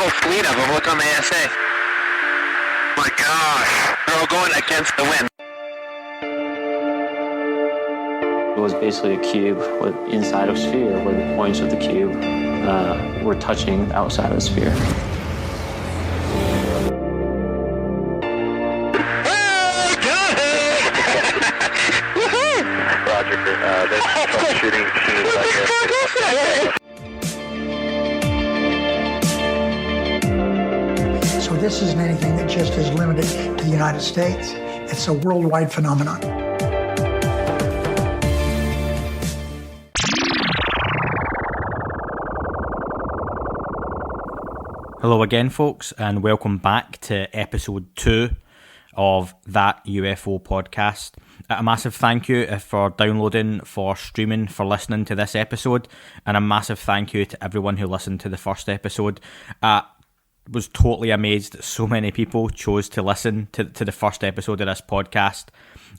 whole fleet of them. Look on the ASA. My gosh. They're all going against the wind. It was basically a cube with inside of a sphere where the points of the cube were touching the outside of the sphere. Roger. There's troubleshooting machines out here. So this isn't anything that just is limited to the United States. It's a worldwide phenomenon. Hello again, folks, and welcome back to episode 2 of That UFO Podcast. A massive thank you for downloading, for streaming, for listening to this episode, and a massive thank you to everyone who listened to the first episode. Was totally amazed that so many people chose to listen to the first episode of this podcast.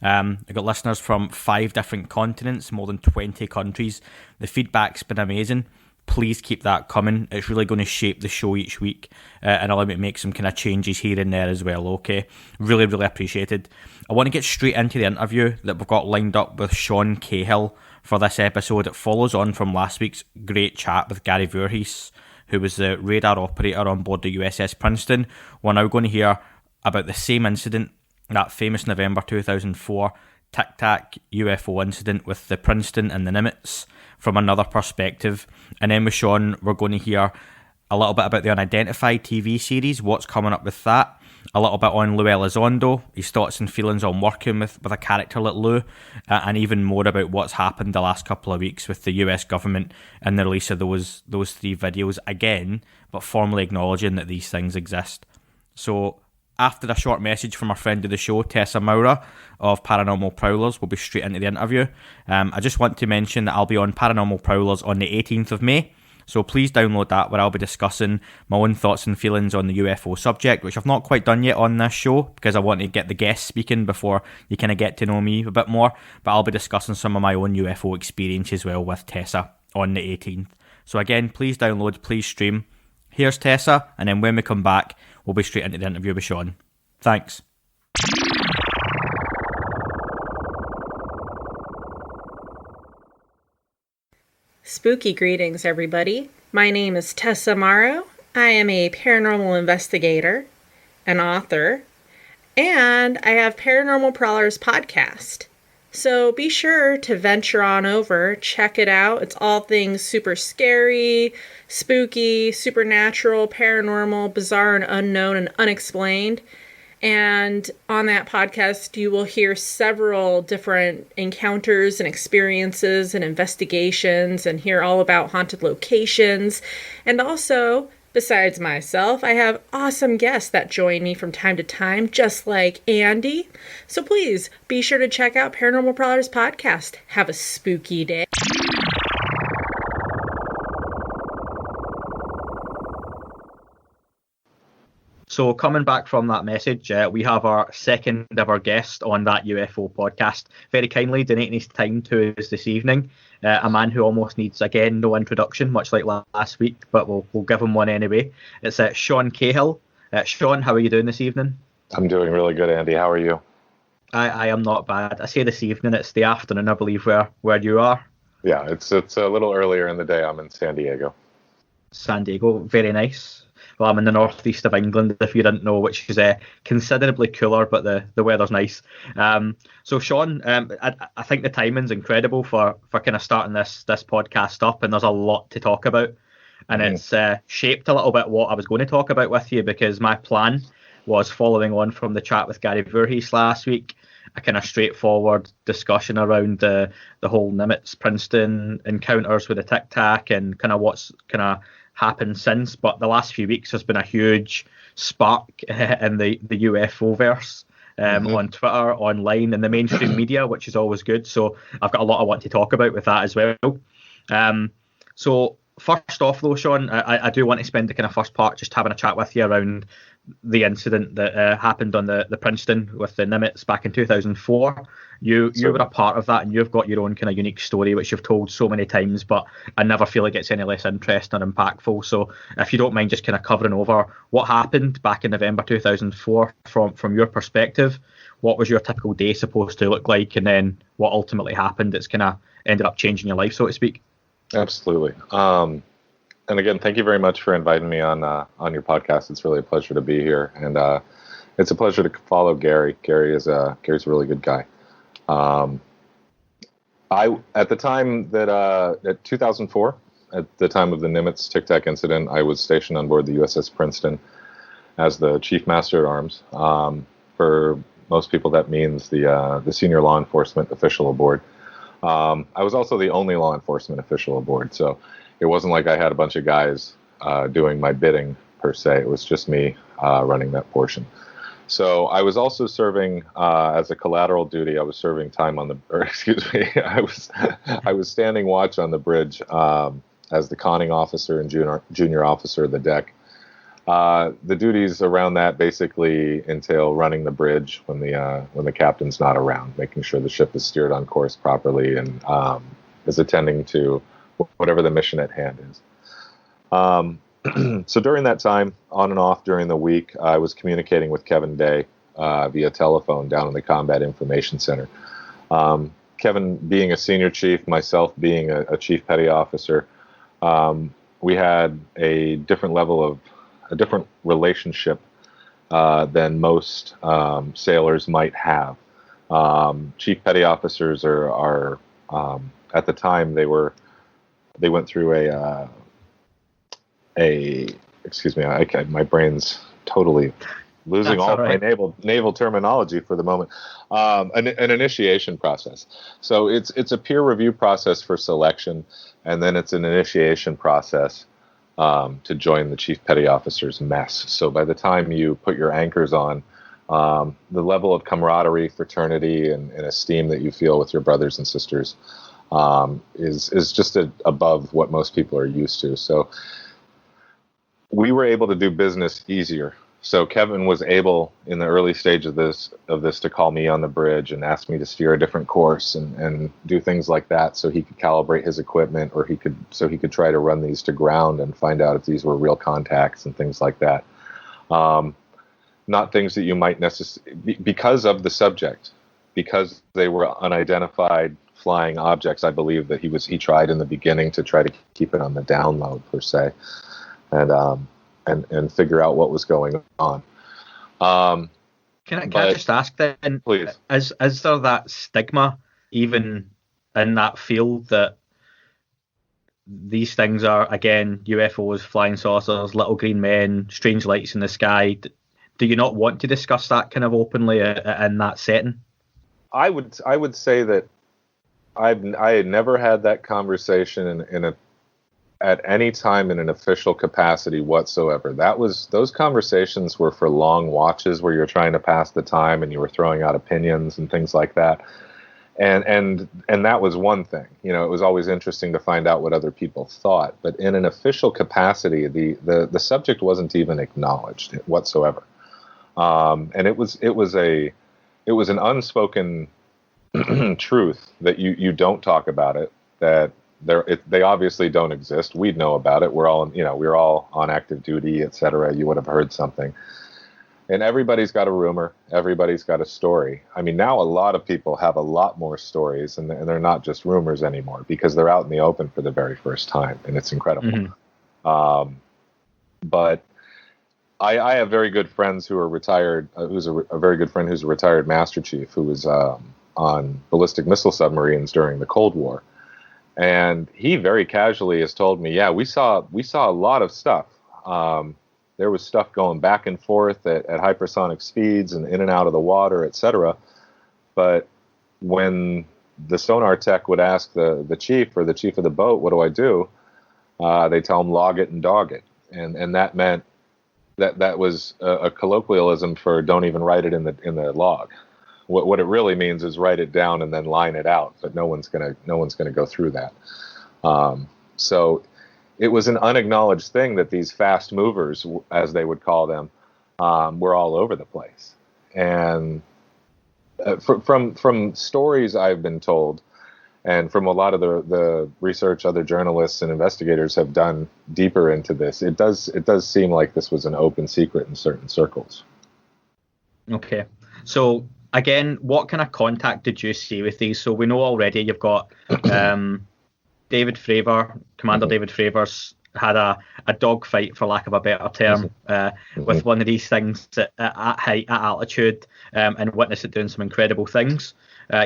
I got listeners from 5 different continents, more than 20 countries. The feedback's been amazing. Please keep that coming. It's really going to shape the show each week and allow me to make some kind of changes here and there as well, okay? Really, really appreciated. I want to get straight into the interview that we've got lined up with Sean Cahill for this episode. It follows on from last week's great chat with Gary Voorhees, who was the radar operator on board the USS Princeton. We're now going to hear about the same incident, that famous November 2004 Tic Tac UFO incident with the Princeton and the Nimitz from another perspective. And then with Sean, we're going to hear a little bit about the Unidentified TV series, what's coming up with that, a little bit on Lou Elizondo, his thoughts and feelings on working with a character like Lou, and even more about what's happened the last couple of weeks with the US government and the release of those 3 videos again, but formally acknowledging that these things exist. So after a short message from our friend of the show, Tessa Maurer of Paranormal Prowlers, we'll be straight into the interview. I just want to mention that I'll be on Paranormal Prowlers on the 18th of May, so please download that, where I'll be discussing my own thoughts and feelings on the UFO subject, which I've not quite done yet on this show, because I want to get the guests speaking before you kind of get to know me a bit more, but I'll be discussing some of my own UFO experience as well with Tessa on the 18th. So again, please download, please stream. Here's Tessa, and then when we come back, we'll be straight into the interview with Sean. Thanks. Spooky greetings, everybody. My name is Tessa Morrow. I am a paranormal investigator, an author, and I have Paranormal Prowlers podcast. So be sure to venture on over, check it out. It's all things super scary, spooky, supernatural, paranormal, bizarre and unknown and unexplained. And on that podcast, you will hear several different encounters and experiences and investigations and hear all about haunted locations. And also, besides myself, I have awesome guests that join me from time to time, just like Andy. So please be sure to check out Paranormal Prowlers podcast. Have a spooky day. So coming back from that message, we have our second ever guest on That UFO Podcast. Very kindly donating his time to us this evening. A man who almost needs, again, no introduction, much like last week, but we'll give him one anyway. It's Sean Cahill. Sean, how are you doing this evening? I'm doing really good, Andy. How are you? I am not bad. I say this evening, it's the afternoon, I believe, where you are. Yeah, it's a little earlier in the day. I'm in San Diego. San Diego, very nice. Well, I'm in the northeast of England, if you didn't know, which is considerably cooler, but the weather's nice. So, Sean, I think the timing's incredible for kind of starting this podcast up, and there's a lot to talk about. And it's shaped a little bit what I was going to talk about with you, because my plan was, following on from the chat with Gary Voorhees last week, a kind of straightforward discussion around the whole Nimitz Princeton encounters with the Tic Tac and kind of what's kind of happened since. But the last few weeks has been a huge spark in the UFO verse on Twitter, online, and the mainstream media, which is always good. So I've got a lot I want to talk about with that as well. So first off, though, Sean, I do want to spend the kind of first part just having a chat with you around the incident that happened on the Princeton with the Nimitz back in 2004. You were a part of that, and you've got your own kind of unique story, which you've told so many times, but I never feel it gets any less interesting or impactful. So if you don't mind just kind of covering over what happened back in November 2004 from your perspective, what was your typical day supposed to look like, and then what ultimately happened that's kind of ended up changing your life, so to speak? Absolutely. And again, thank you very much for inviting me on your podcast. It's really a pleasure to be here, and it's a pleasure to follow Gary. Gary's a really good guy. At the time that at 2004, at the time of the Nimitz Tic Tac incident, I was stationed on board the USS Princeton as the Chief Master at Arms. For most people, that means the senior law enforcement official aboard. I was also the only law enforcement official aboard, so it wasn't like I had a bunch of guys doing my bidding per se. It was just me running that portion. So I was also serving as a collateral duty. I was serving time on I was standing watch on the bridge as the conning officer and junior officer of the deck. The duties around that basically entail running the bridge when the captain's not around, making sure the ship is steered on course properly, and is attending to whatever the mission at hand is. So during that time, on and off during the week, I was communicating with Kevin Day via telephone down in the Combat Information Center. Kevin being a senior chief, myself being a chief petty officer, we had a different relationship than most sailors might have. Chief petty officers are at the time they went through excuse me, my brain's totally losing all my naval terminology for the moment. An initiation process. So it's a peer review process for selection, and then it's an initiation process to join the chief petty officer's mess. So by the time you put your anchors on, the level of camaraderie, fraternity, and esteem that you feel with your brothers and sisters is just above what most people are used to. So we were able to do business easier. So Kevin was able, in the early stage of this, to call me on the bridge and ask me to steer a different course and do things like that, so he could calibrate his equipment, or he could try to run these to ground and find out if these were real contacts and things like that. Not things that you might necessarily, because of the subject, because they were unidentified flying objects. I believe that he tried in the beginning to try to keep it on the down low per se, and figure out what was going on. Can I just ask then, please, is there that stigma even in that field that these things are, again, UFOs, flying saucers, little green men, strange lights in the sky? Do you not want to discuss that kind of openly in that setting? I would say that I had never had that conversation at any time in an official capacity whatsoever. Those conversations were for long watches where you're trying to pass the time and you were throwing out opinions and things like that. And that was one thing. It was always interesting to find out what other people thought. But in an official capacity, the subject wasn't even acknowledged whatsoever. And it was an unspoken truth that you don't talk about it, that they obviously don't exist. We'd know about it. We're all on active duty, etc. You would have heard something. And everybody's got a rumor. Everybody's got a story. I mean, now a lot of people have a lot more stories, and they're not just rumors anymore, because they're out in the open for the very first time, and it's incredible. Mm-hmm. But I have very good friends who are retired. Who's a very good friend who's a retired Master Chief who was on ballistic missile submarines during the Cold War. And he very casually has told me, yeah, we saw a lot of stuff. There was stuff going back and forth at hypersonic speeds and in and out of the water, etc. But when the sonar tech would ask the chief or the chief of the boat, what do I do? They tell him, log it and dog it. And that meant that was a colloquialism for don't even write it in the log. What it really means is write it down and then line it out, but no one's gonna go through that. So it was an unacknowledged thing that these fast movers, as they would call them, were all over the place. And from stories I've been told, and from a lot of the research other journalists and investigators have done deeper into this, it does seem like this was an open secret in certain circles. Okay. So again, what kind of contact did you see with these? So we know already you've got David Fravor, Commander David Fravor's had a dog fight, for lack of a better term, with one of these things at height, at altitude, and witnessed it doing some incredible things.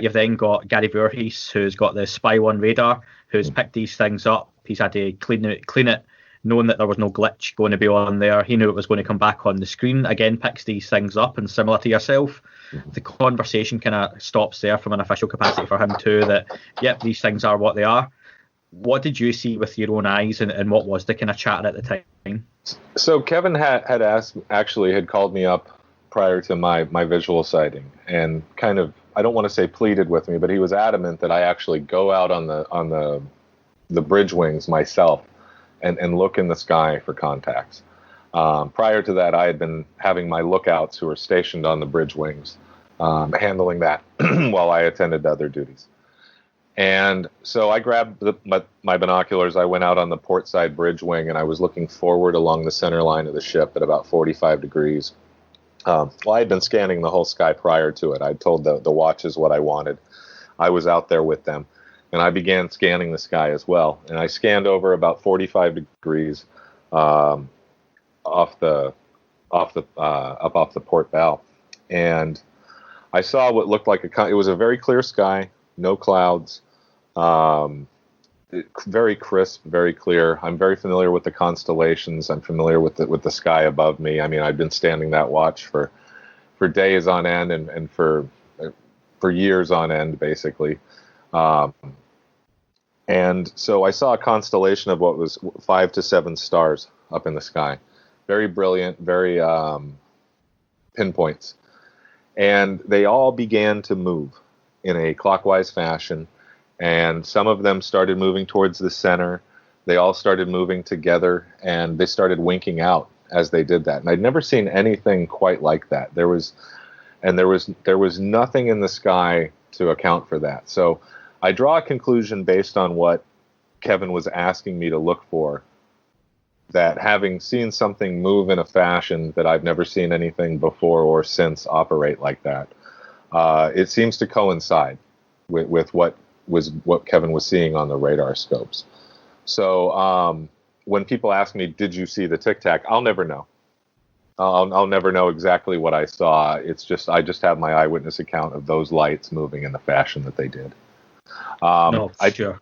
You've then got Gary Voorhees, who's got the Spy 1 radar, who's picked these things up. He's had to clean it, knowing that there was no glitch going to be on there. He knew it was going to come back on the screen. Again, picks these things up, and similar to yourself, the conversation kind of stops there from an official capacity for him too, that, yep, these things are what they are. What did you see with your own eyes, and what was the kind of chatter at the time? So Kevin had called me up prior to my visual sighting, and kind of, I don't want to say pleaded with me, but he was adamant that I actually go out on the bridge wings myself and look in the sky for contacts. Prior to that, I had been having my lookouts who were stationed on the bridge wings, handling that while I attended to other duties. And so I grabbed my binoculars. I went out on the port side bridge wing, and I was looking forward along the center line of the ship at about 45 degrees. Well, I had been scanning the whole sky prior to it. I told the watches what I wanted. I was out there with them, and I began scanning the sky as well. And I scanned over about 45 degrees off the port bow, and I saw what looked like it was a very clear sky. No clouds, very crisp, very clear. I'm very familiar with the constellations. I'm familiar with the sky above me. I mean, I've been standing that watch for days on end and for years on end, basically. And so I saw a constellation of what was 5 to 7 stars up in the sky. Very brilliant, very pinpoints. And they all began to move in a clockwise fashion, and some of them started moving towards the center. They all started moving together, and they started winking out as they did that. And I'd never seen anything quite like that. There was nothing in the sky to account for that. So I draw a conclusion based on what Kevin was asking me to look for, that having seen something move in a fashion that I've never seen anything before or since operate like that, it seems to coincide with what Kevin was seeing on the radar scopes. So when people ask me, did you see the Tic Tac? I'll never know. I'll never know exactly what I saw. It's just, I just have my eyewitness account of those lights moving in the fashion that they did. Sure.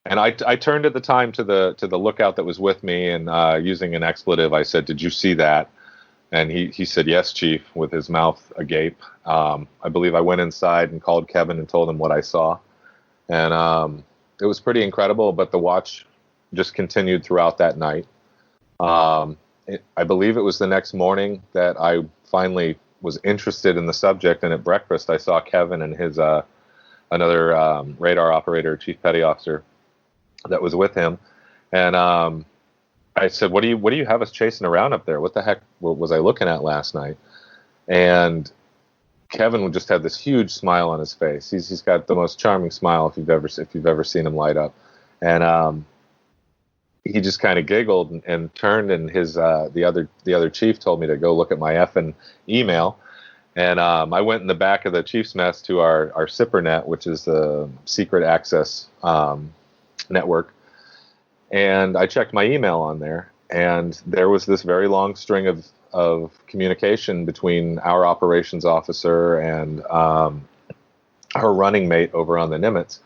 And I turned at the time to the lookout that was with me, and using an expletive, I said, did you see that? And he said, yes, Chief, with his mouth agape. I believe I went inside and called Kevin and told him what I saw. And it was pretty incredible, but the watch just continued throughout that night. I believe it was the next morning that I finally was interested in the subject, and at breakfast I saw Kevin and his another radar operator, Chief Petty Officer, that was with him. And I said, what do you have us chasing around up there? What the heck was I looking at last night? And Kevin just had this huge smile on his face. He's got the most charming smile if you've ever seen him light up. And he just kind of giggled and turned, and his the other chief told me to go look at my effing email. And I went in the back of the chief's mess to our SIPRNet, which is the secret access network. And I checked my email on there, and there was this very long string of communication between our operations officer and her running mate over on the Nimitz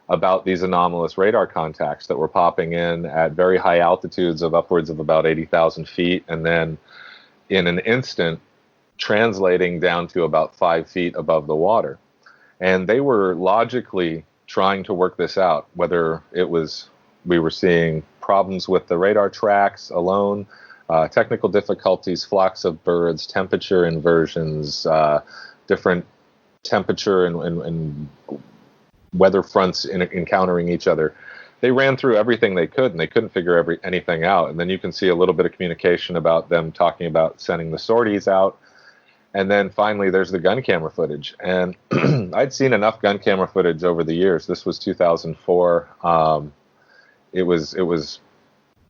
about these anomalous radar contacts that were popping in at very high altitudes of upwards of about 80,000 feet, and then in an instant translating down to about 5 feet above the water. And they were logically trying to work this out, whether it was we were seeing problems with the radar tracks alone, technical difficulties, flocks of birds, temperature inversions, different temperature and weather fronts encountering each other. they ran through everything they could, and they couldn't figure anything out. And then you can see a little bit of communication about them talking about sending the sorties out. And then finally, there's the gun camera footage. And I'd seen enough gun camera footage over the years. This was 2004. It was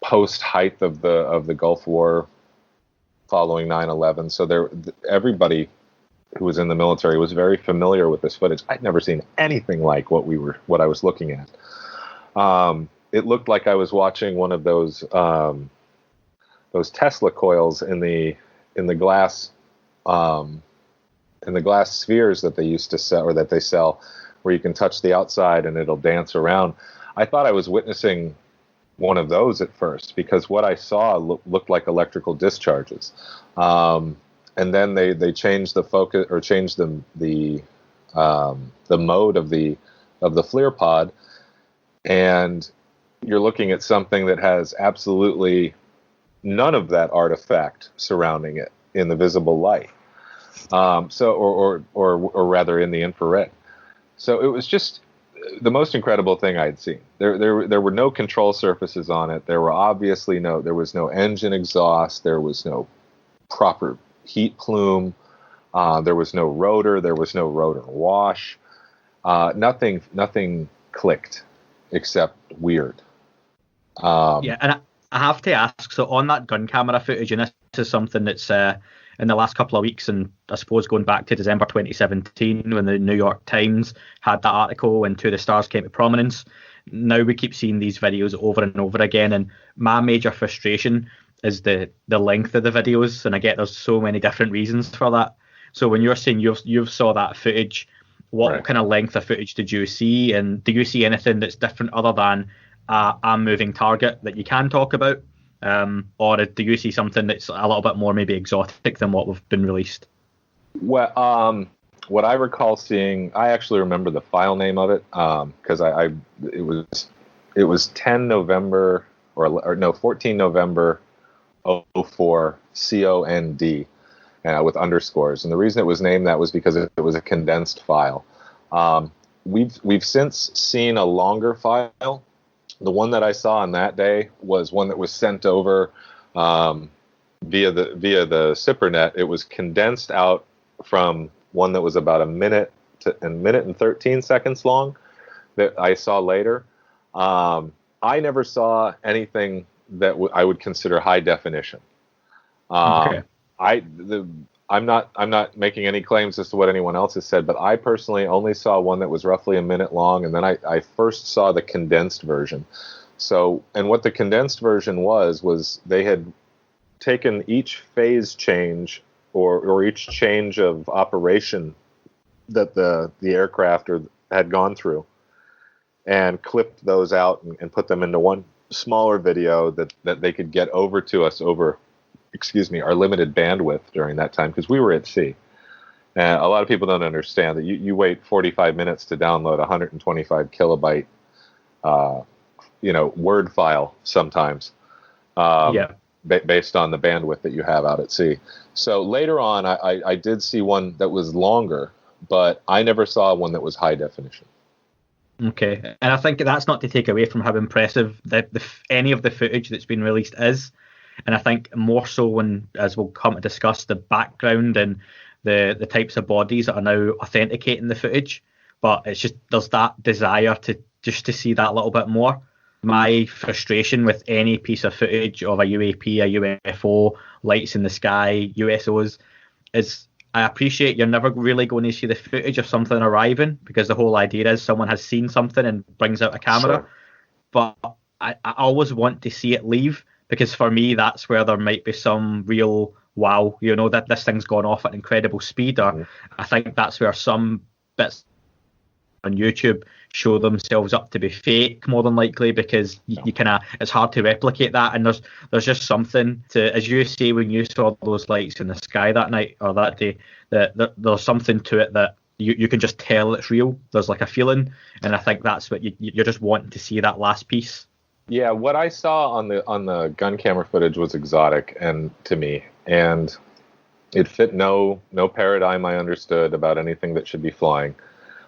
post height of the Gulf War, following 9/11. So everybody who was in the military was very familiar with this footage. I'd never seen anything like what I was looking at. It looked like I was watching one of those Tesla coils in the glass spheres that they used to sell, or that they sell, where you can touch the outside and it'll dance around. I thought I was witnessing one of those at first, because what I saw looked like electrical discharges. And then they changed the focus, or changed the mode of the FLIR pod, and you're looking at something that has absolutely none of that artifact surrounding it in the visible light. Or rather in the infrared. So it was just the most incredible thing I'd seen. There were no control surfaces on it. There was no engine exhaust. There was no proper heat plume. There was no rotor. There was no rotor wash. Nothing clicked except weird. Yeah, and I have to ask, so on that gun camera footage, and this is something that's in the last couple of weeks, and I suppose going back to December 2017 when the New York Times had that article and Two of the Stars came to prominence. Now we keep seeing these videos over and over again, and my major frustration is the length of the videos, and I get there's so many different reasons for that. So when you're saying you've saw that footage, what kind of length of footage did you see, and do you see anything that's different other than a moving target that you can talk about? Or do you see something that's a little bit more maybe exotic than what we've been released? Well, what I recall seeing, I actually remember the file name of it, because it was 10 November or no 14 November 04 COND with underscores, and the reason it was named that was because it was a condensed file. We've since seen a longer file. The one that I saw on that day was one that was sent over via the SIPRNet. It was condensed out from one that was about a minute and 13 seconds long that I saw later. I never saw anything that I would consider high definition. Okay. I'm not making any claims as to what anyone else has said, but I personally only saw one that was roughly a minute long, and then I first saw the condensed version. So, and what the condensed version was they had taken each phase change or each change of operation that the aircraft had gone through, and clipped those out and put them into one smaller video that they could get over to us over our limited bandwidth during that time, because we were at sea. And a lot of people don't understand that you wait 45 minutes to download a 125 kilobyte, Word file sometimes, based on the bandwidth that you have out at sea. So later on, I did see one that was longer, but I never saw one that was high definition. Okay, and I think that's not to take away from how impressive any of the footage that's been released is. And I think more so when, as we'll come to discuss, the background and the types of bodies that are now authenticating the footage. But it's just, there's that desire to see that little bit more. My frustration with any piece of footage of a UAP, a UFO, lights in the sky, USOs, is I appreciate you're never really going to see the footage of something arriving, because the whole idea is someone has seen something and brings out a camera. Sure. But I always want to see it leave, because for me, that's where there might be some real wow, that this thing's gone off at incredible speed. Or I think that's where some bits on YouTube show themselves up to be fake, more than likely, because you kind of, it's hard to replicate that. And there's just something to, as you say, when you saw those lights in the sky that night or that day, that there's something to it that you can just tell it's real. There's like a feeling, and I think that's what you're just wanting to see, that last piece. Yeah, what I saw on the gun camera footage was exotic to me, and it fit no paradigm I understood about anything that should be flying.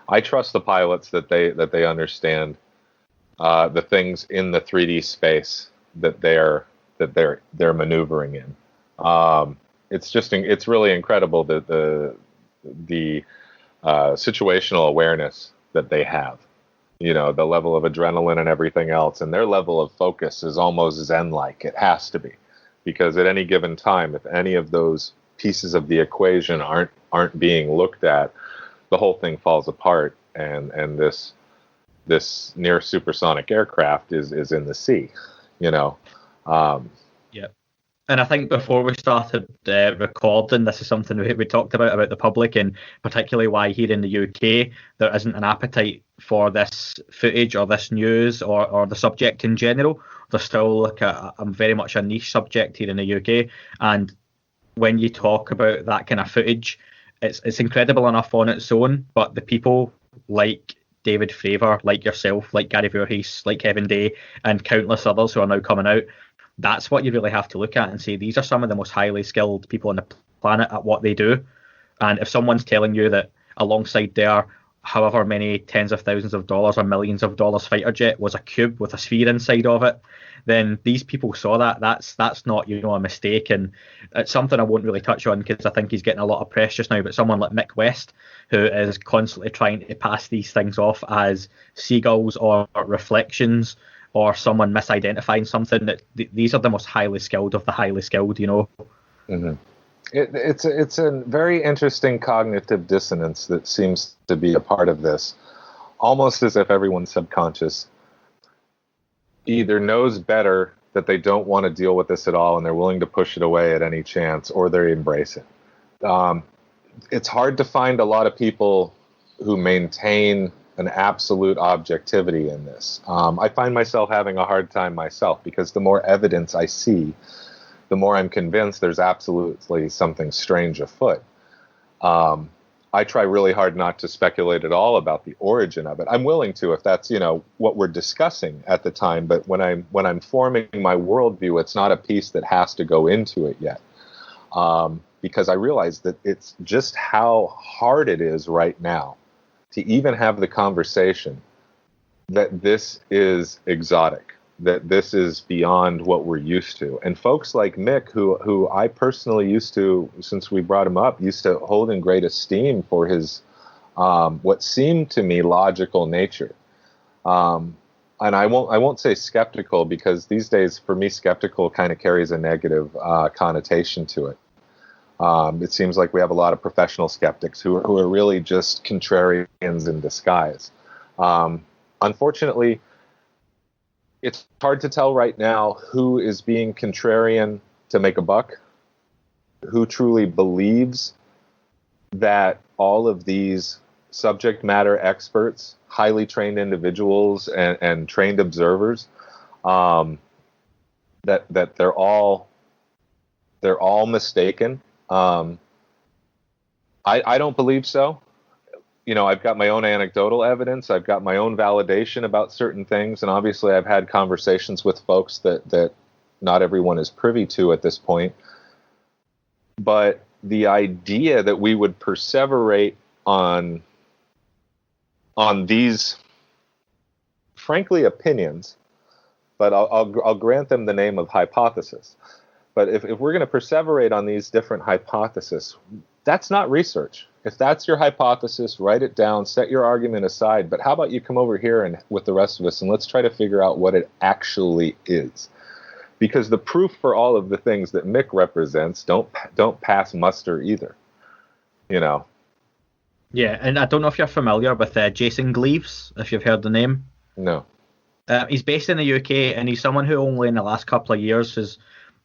I trust the pilots that they understand the things in the 3D space that they're maneuvering in. It's really incredible that the situational awareness that they have. You know, the level of adrenaline and everything else, and their level of focus is almost zen-like. It has to be, because at any given time, if any of those pieces of the equation aren't being looked at, the whole thing falls apart, and this near supersonic aircraft is in the sea. You know. Yeah. And I think before we started recording, this is something we talked about the public, and particularly why here in the UK there isn't an appetite for this footage or this news or the subject in general. There's still like a very much a niche subject here in the UK, and when you talk about that kind of footage, it's incredible enough on its own, but the people like David Fravor, like yourself, like Gary Voorhees, like Kevin Day, and countless others who are now coming out, that's what you really have to look at and say, these are some of the most highly skilled people on the planet at what they do. And if someone's telling you that alongside their however many tens of thousands of dollars or millions of dollars fighter jet was a cube with a sphere inside of it, then these people saw that. That's not, you know, a mistake. And it's something I won't really touch on because I think he's getting a lot of press just now. But someone like Mick West, who is constantly trying to pass these things off as seagulls or reflections, or someone misidentifying something, that these are the most highly skilled of the highly skilled, you know. Mm-hmm. It's a very interesting cognitive dissonance that seems to be a part of this, almost as if everyone's subconscious either knows better that they don't want to deal with this at all and they're willing to push it away at any chance, or they embrace it. It's hard to find a lot of people who maintain an absolute objectivity in this. I find myself having a hard time myself, because the more evidence I see, the more I'm convinced there's absolutely something strange afoot. I try really hard not to speculate at all about the origin of it. I'm willing to if that's, you know, what we're discussing at the time, but when I'm forming my worldview, it's not a piece that has to go into it yet. Because I realize that it's just how hard it is right now to even have the conversation that this is exotic, that this is beyond what we're used to. And folks like Mick, who I personally used to, since we brought him up, used to hold in great esteem for his what seemed to me logical nature. And I won't say skeptical, because these days for me skeptical kind of carries a negative connotation to it. It seems like we have a lot of professional skeptics who are really just contrarians in disguise. Unfortunately, it's hard to tell right now who is being contrarian to make a buck, who truly believes that all of these subject matter experts, highly trained individuals and trained observers, that they're all mistaken. I don't believe so. You know, I've got my own anecdotal evidence. I've got my own validation about certain things. And obviously I've had conversations with folks that not everyone is privy to at this point. But the idea that we would perseverate on these, frankly, opinions, but I'll grant them the name of hypothesis. But if we're going to perseverate on these different hypotheses, that's not research. If that's your hypothesis, write it down, set your argument aside. But how about you come over here and with the rest of us and let's try to figure out what it actually is. Because the proof for all of the things that Mick represents don't pass muster either. You know. Yeah, and I don't know if you're familiar with Jason Gleaves, if you've heard the name. No. He's based in the UK, and he's someone who only in the last couple of years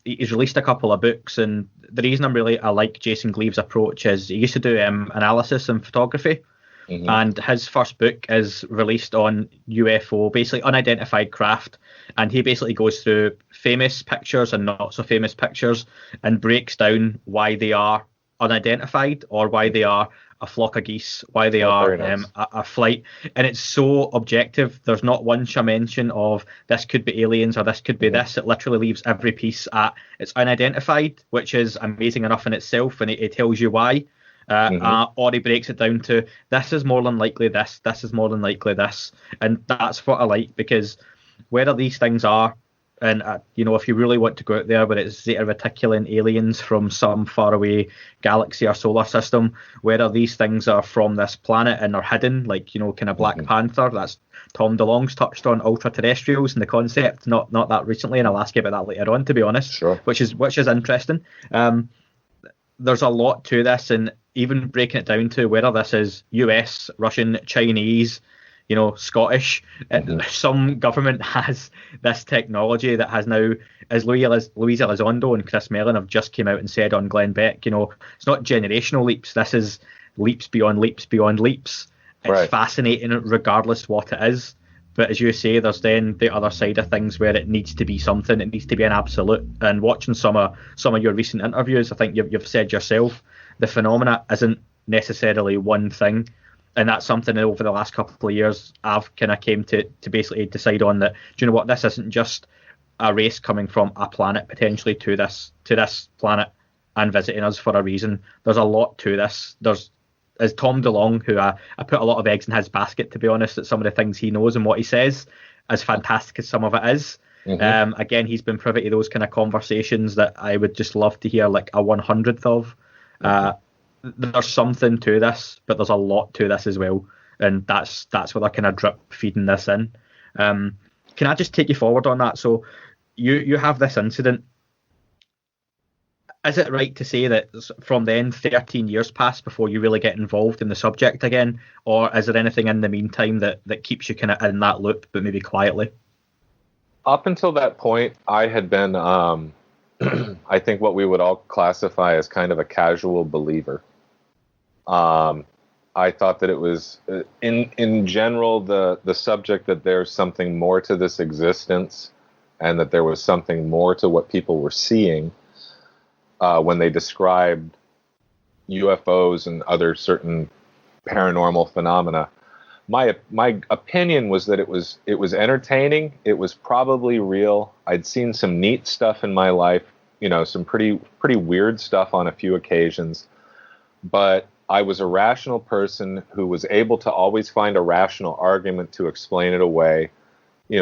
he's released a couple of books. And the reason I like Jason Gleaves' approach is he used to do analysis and photography. Mm-hmm. And his first book is released on UFO, basically unidentified craft. And he basically goes through famous pictures and not so famous pictures and breaks down why they are unidentified, or why they are a flock of geese, why they are nice. a flight. And it's so objective. There's not one mention of this could be aliens or this could be this. It literally leaves every piece at it's unidentified, which is amazing enough in itself, and it tells you why. Or he breaks it down to, this is more than likely this is more than likely this. And that's what I like, because whether these things are, and if you really want to go out there where it's Zeta Reticulan aliens from some faraway galaxy or solar system, whether these things are from this planet and are hidden, like, kind of Black Panther, that's Tom DeLonge's touched on ultra terrestrials and the concept, not that recently, and I'll ask you about that later on, to be honest. Sure. Which is interesting. There's a lot to this, and even breaking it down to whether this is US, Russian, Chinese, Scottish. Some government has this technology that has now, as Luis Elizondo and Chris Mellon have just came out and said on Glenn Beck, it's not generational leaps. This is leaps beyond leaps beyond leaps. It's fascinating regardless what it is. But as you say, there's then the other side of things where it needs to be something. It needs to be an absolute. And watching some of your recent interviews, I think you've said yourself, the phenomena isn't necessarily one thing. And that's something that over the last couple of years I've kind of came to basically decide on, that, do you know what, this isn't just a race coming from a planet potentially to this planet and visiting us for a reason. There's a lot to this. As Tom DeLonge, who I put a lot of eggs in his basket, to be honest, that some of the things he knows and what he says, as fantastic as some of it is. Again, he's been privy to those kind of conversations that I would just love to hear like a 100th of. There's something to this, but there's a lot to this as well, and that's where they're kind of drip feeding this in. Can I just take you forward on that? So you have this incident. Is it right to say that from then 13 years pass before you really get involved in the subject again, or is there anything in the meantime that keeps you kind of in that loop, but maybe quietly? Up until that point, I had been, I think, what we would all classify as kind of a casual believer. I thought that it was, in general, the subject that there's something more to this existence, and that there was something more to what people were seeing when they described UFOs and other certain paranormal phenomena. My opinion was that it was entertaining. It was probably real. I'd seen some neat stuff in my life, some pretty weird stuff on a few occasions, but I was a rational person who was able to always find a rational argument to explain it away.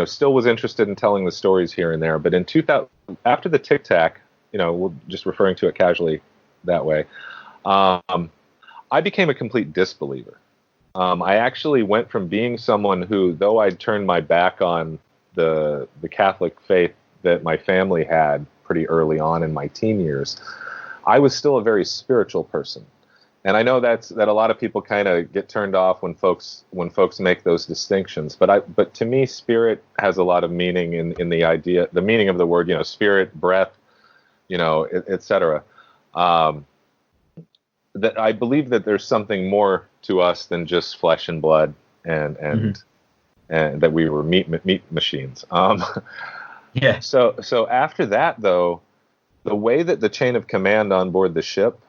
Still was interested in telling the stories here and there. But in 2000, after the Tic Tac, we're just referring to it casually that way, I became a complete disbeliever. I actually went from being someone who, though I'd turned my back on the Catholic faith that my family had pretty early on in my teen years, I was still a very spiritual person. And I know that a lot of people kind of get turned off when folks make those distinctions. But to me, spirit has a lot of meaning in the idea, the meaning of the word, spirit, breath, etc. That I believe that there's something more to us than just flesh and blood, and that we were meat machines. Yeah. So after that, though, the way that the chain of command on board the ship,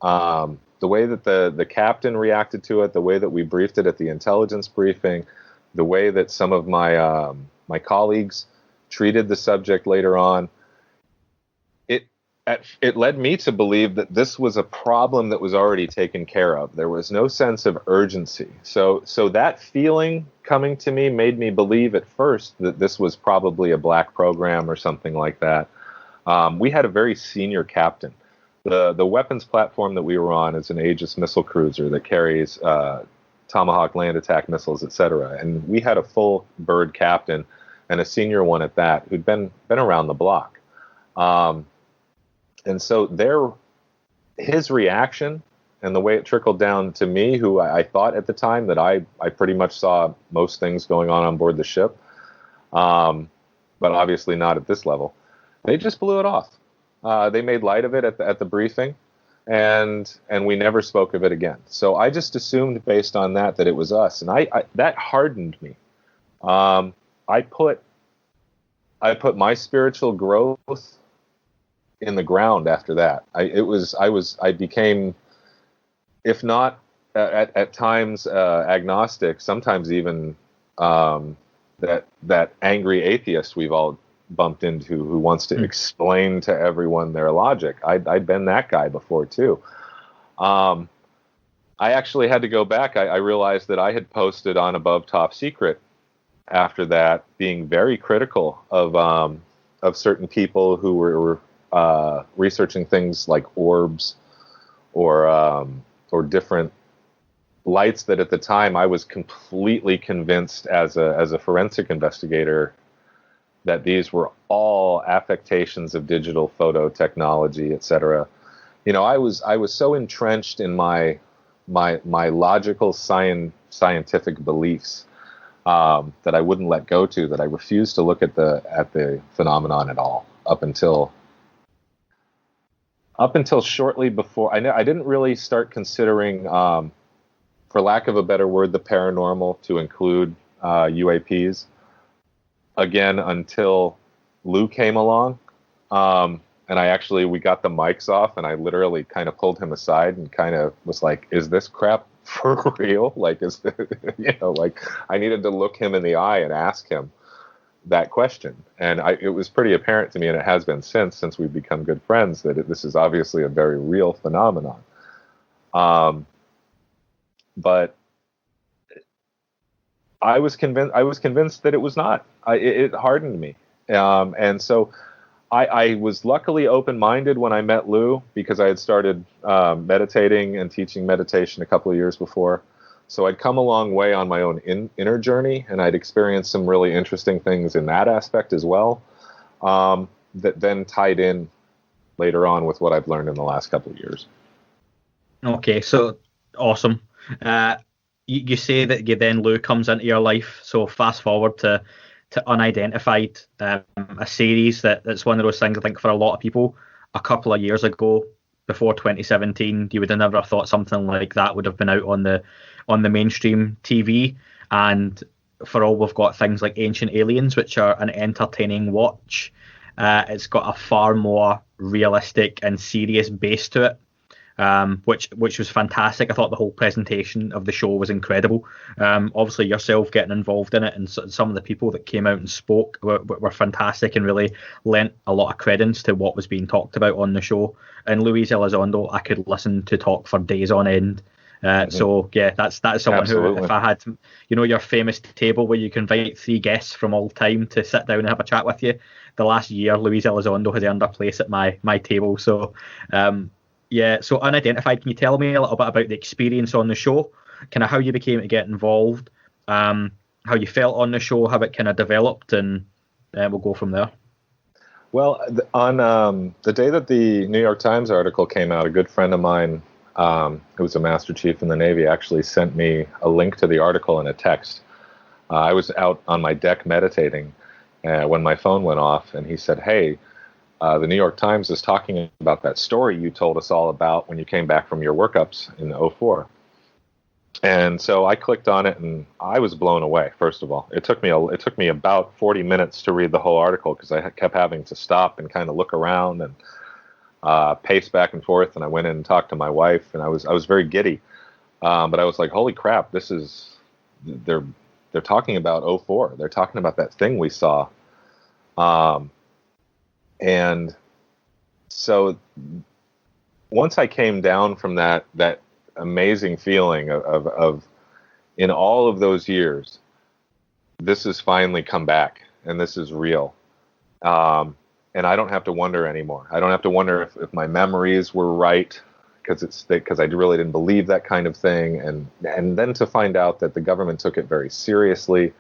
the way that the captain reacted to it, the way that we briefed it at the intelligence briefing, the way that some of my my colleagues treated the subject later on, it led me to believe that this was a problem that was already taken care of. There was no sense of urgency. So that feeling coming to me made me believe at first that this was probably a black program or something like that. We had a very senior captain. The weapons platform that we were on is an Aegis missile cruiser that carries Tomahawk land attack missiles, etc. And we had a full bird captain and a senior one at that who'd been around the block. And so his reaction and the way it trickled down to me, who I thought at the time that I pretty much saw most things going on board the ship, but obviously not at this level. They just blew it off. They made light of it at the briefing, and we never spoke of it again. So I just assumed based on that it was us, and I that hardened me. I put my spiritual growth in the ground after that. I became, if not at times agnostic, sometimes even that angry atheist we've all bumped into who wants to explain to everyone their logic. I'd been that guy before too. I actually had to go back. I realized that I had posted on Above Top Secret after that, being very critical of certain people who were researching things like orbs or different lights that at the time I was completely convinced as a forensic investigator that these were all affectations of digital photo technology, etc. You know, I was so entrenched in my logical scientific beliefs that I wouldn't let go to, that I refused to look at the phenomenon at all up until shortly before. I didn't really start considering, for lack of a better word, the paranormal to include UAPs again until Lou came along. And we got the mics off, and I literally kind of pulled him aside and kind of was like, is this crap for real? Like, I needed to look him in the eye and ask him that question. And it was pretty apparent to me, and it has been since we've become good friends, that this is obviously a very real phenomenon. But I was convinced that it was not. It hardened me. And so I was luckily open-minded when I met Lou, because I had started meditating and teaching meditation a couple of years before. So I'd come a long way on my own inner journey, and I'd experienced some really interesting things in that aspect as well, that then tied in later on with what I've learned in the last couple of years. Okay, so awesome. You say that then Lou comes into your life, so fast forward to Unidentified, a series that's one of those things I think for a lot of people a couple of years ago, before 2017, you would have never thought something like that would have been out on the mainstream TV. And for all, we've got things like Ancient Aliens, which are an entertaining watch. It's got a far more realistic and serious base to it. Which was fantastic. I thought the whole presentation of the show was incredible. Obviously, yourself getting involved in it, and some of the people that came out and spoke were fantastic and really lent a lot of credence to what was being talked about on the show. And Luis Elizondo, I could listen to talk for days on end. So yeah, that's someone Absolutely. Who, if I had, your famous table where you can invite 3 guests from all time to sit down and have a chat with you, the last year Luis Elizondo has earned a place at my table. So yeah, so Unidentified, can you tell me a little bit about the experience on the show, kind of how you became to get involved, how you felt on the show, how it kind of developed, and we'll go from there. Well, on the day that the New York Times article came out, a good friend of mine, who was a Master Chief in the Navy, actually sent me a link to the article in a text. I was out on my deck meditating when my phone went off, and he said, hey, the New York Times is talking about that story you told us all about when you came back from your workups in 2004. And so I clicked on it, and I was blown away. First of all, it took me about 40 minutes to read the whole article, because I kept having to stop and kind of look around and pace back and forth. And I went in and talked to my wife, and I was very giddy, but I was like, holy crap, they're talking about 2004. They're talking about that thing we saw. And so once I came down from that amazing feeling of in all of those years, this has finally come back, and this is real. And I don't have to wonder anymore. I don't have to wonder if my memories were right, because I really didn't believe that kind of thing. And then to find out that the government took it very seriously.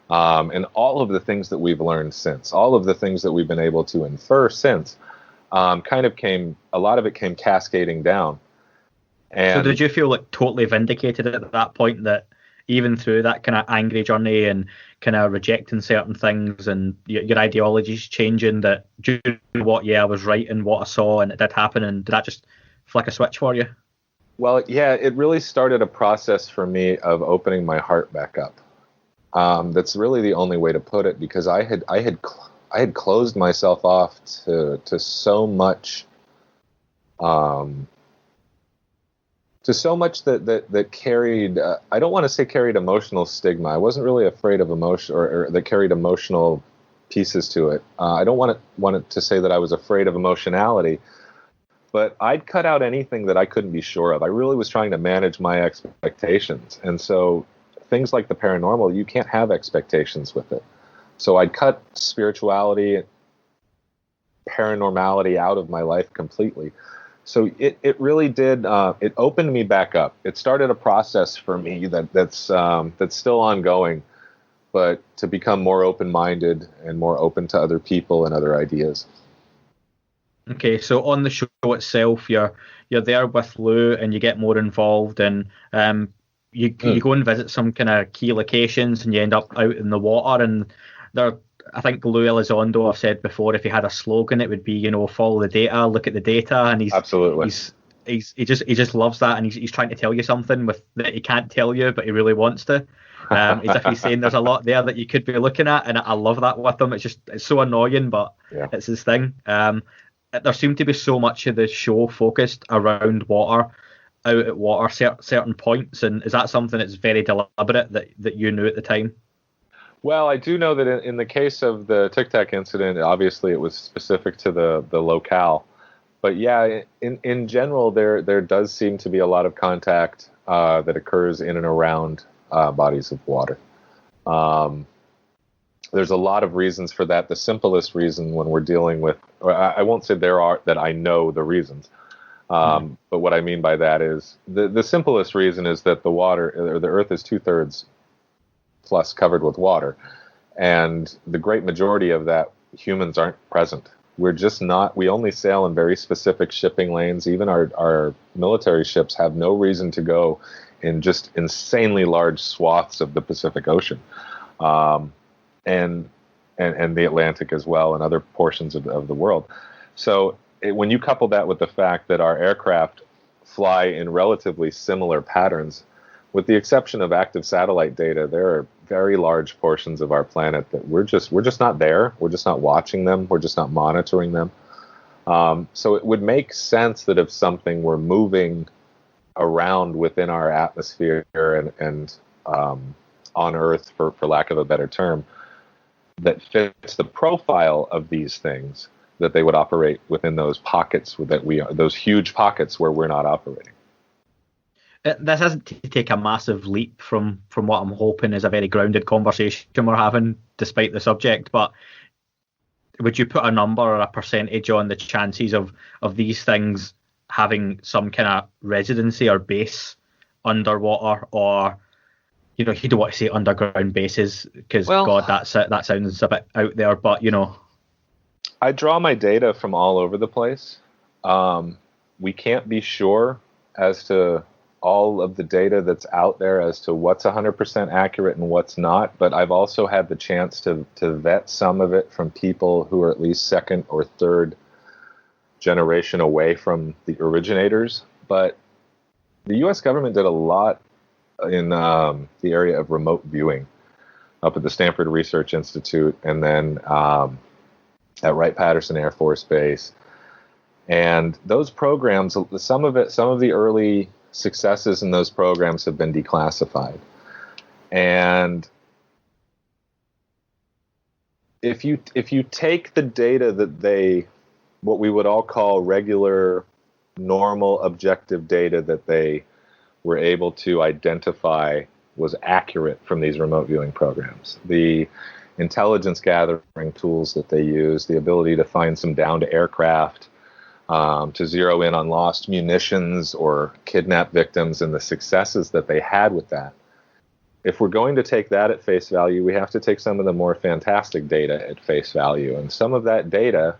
And all of the things that we've learned since, all of the things that we've been able to infer since, a lot of it came cascading down. And so did you feel like totally vindicated at that point, that even through that kind of angry journey and kind of rejecting certain things and your ideologies changing, that, do you know what, yeah, I was right in what I saw and it did happen, and did that just flick a switch for you? Well, yeah, it really started a process for me of opening my heart back up. That's really the only way to put it, because I had closed myself off to so much, that carried, I don't want to say carried emotional stigma. I wasn't really afraid of emotion, or that carried emotional pieces to it. I don't want it to say that I was afraid of emotionality, But I'd cut out anything that I couldn't be sure of. I really was trying to manage my expectations. And so things like the paranormal, you can't have expectations with it. So I'd cut spirituality, paranormality out of my life completely. So it really did, it opened me back up. It started a process for me that's still ongoing, but to become more open-minded and more open to other people and other ideas. Okay, so on the show itself, you're there with Lou, and you get more involved, and you go and visit some kind of key locations, and you end up out in the water. And I think Lou Elizondo, I've said before, if he had a slogan, it would be, follow the data, look at the data, and he just loves that, and he's trying to tell you something that he can't tell you, but he really wants to. As if he's saying there's a lot there that you could be looking at, and I love that with him. It's so annoying, but it's his thing. There seemed to be so much of the show focused around water, out at water, certain points, and is that something that's very deliberate that you knew at the time? Well, I do know that in the case of the Tic Tac incident, obviously it was specific to the locale. But yeah, in general, there does seem to be a lot of contact that occurs in and around bodies of water. There's a lot of reasons for that. The simplest reason when we're dealing with, or I won't say there are, that I know the reasons. But what I mean by that is the simplest reason is that the water, or the Earth, is 2/3 plus covered with water. And the great majority of that, humans aren't present. We're just not, we only sail in very specific shipping lanes. Even our military ships have no reason to go in just insanely large swaths of the Pacific Ocean. And the Atlantic as well, and other portions of the world. So when you couple that with the fact that our aircraft fly in relatively similar patterns, with the exception of active satellite data, there are very large portions of our planet that we're just not there. We're just not watching them. We're just not monitoring them. So it would make sense that if something were moving around within our atmosphere and on Earth, for lack of a better term, that fits the profile of these things, that they would operate within those pockets those huge pockets where we're not operating. This isn't to take a massive leap from what I'm hoping is a very grounded conversation we're having, despite the subject, but would you put a number or a percentage on the chances of these things having some kind of residency or base underwater, or you don't want to say underground bases because God, that sounds a bit out there, but I draw my data from all over the place. We can't be sure as to all of the data that's out there as to what's 100% accurate and what's not, but I've also had the chance to vet some of it from people who are at least second or third generation away from the originators. But the U.S. government did a lot in the area of remote viewing up at the Stanford Research Institute, and then at Wright-Patterson Air Force Base. And those programs, some of the early successes in those programs have been declassified. And if you take the data that what we would all call regular, normal, objective data that they were able to identify was accurate from these remote viewing programs, the intelligence gathering tools that they use, the ability to find some downed aircraft, to zero in on lost munitions or kidnapped victims, and the successes that they had with that. If we're going to take that at face value, we have to take some of the more fantastic data at face value. And some of that data,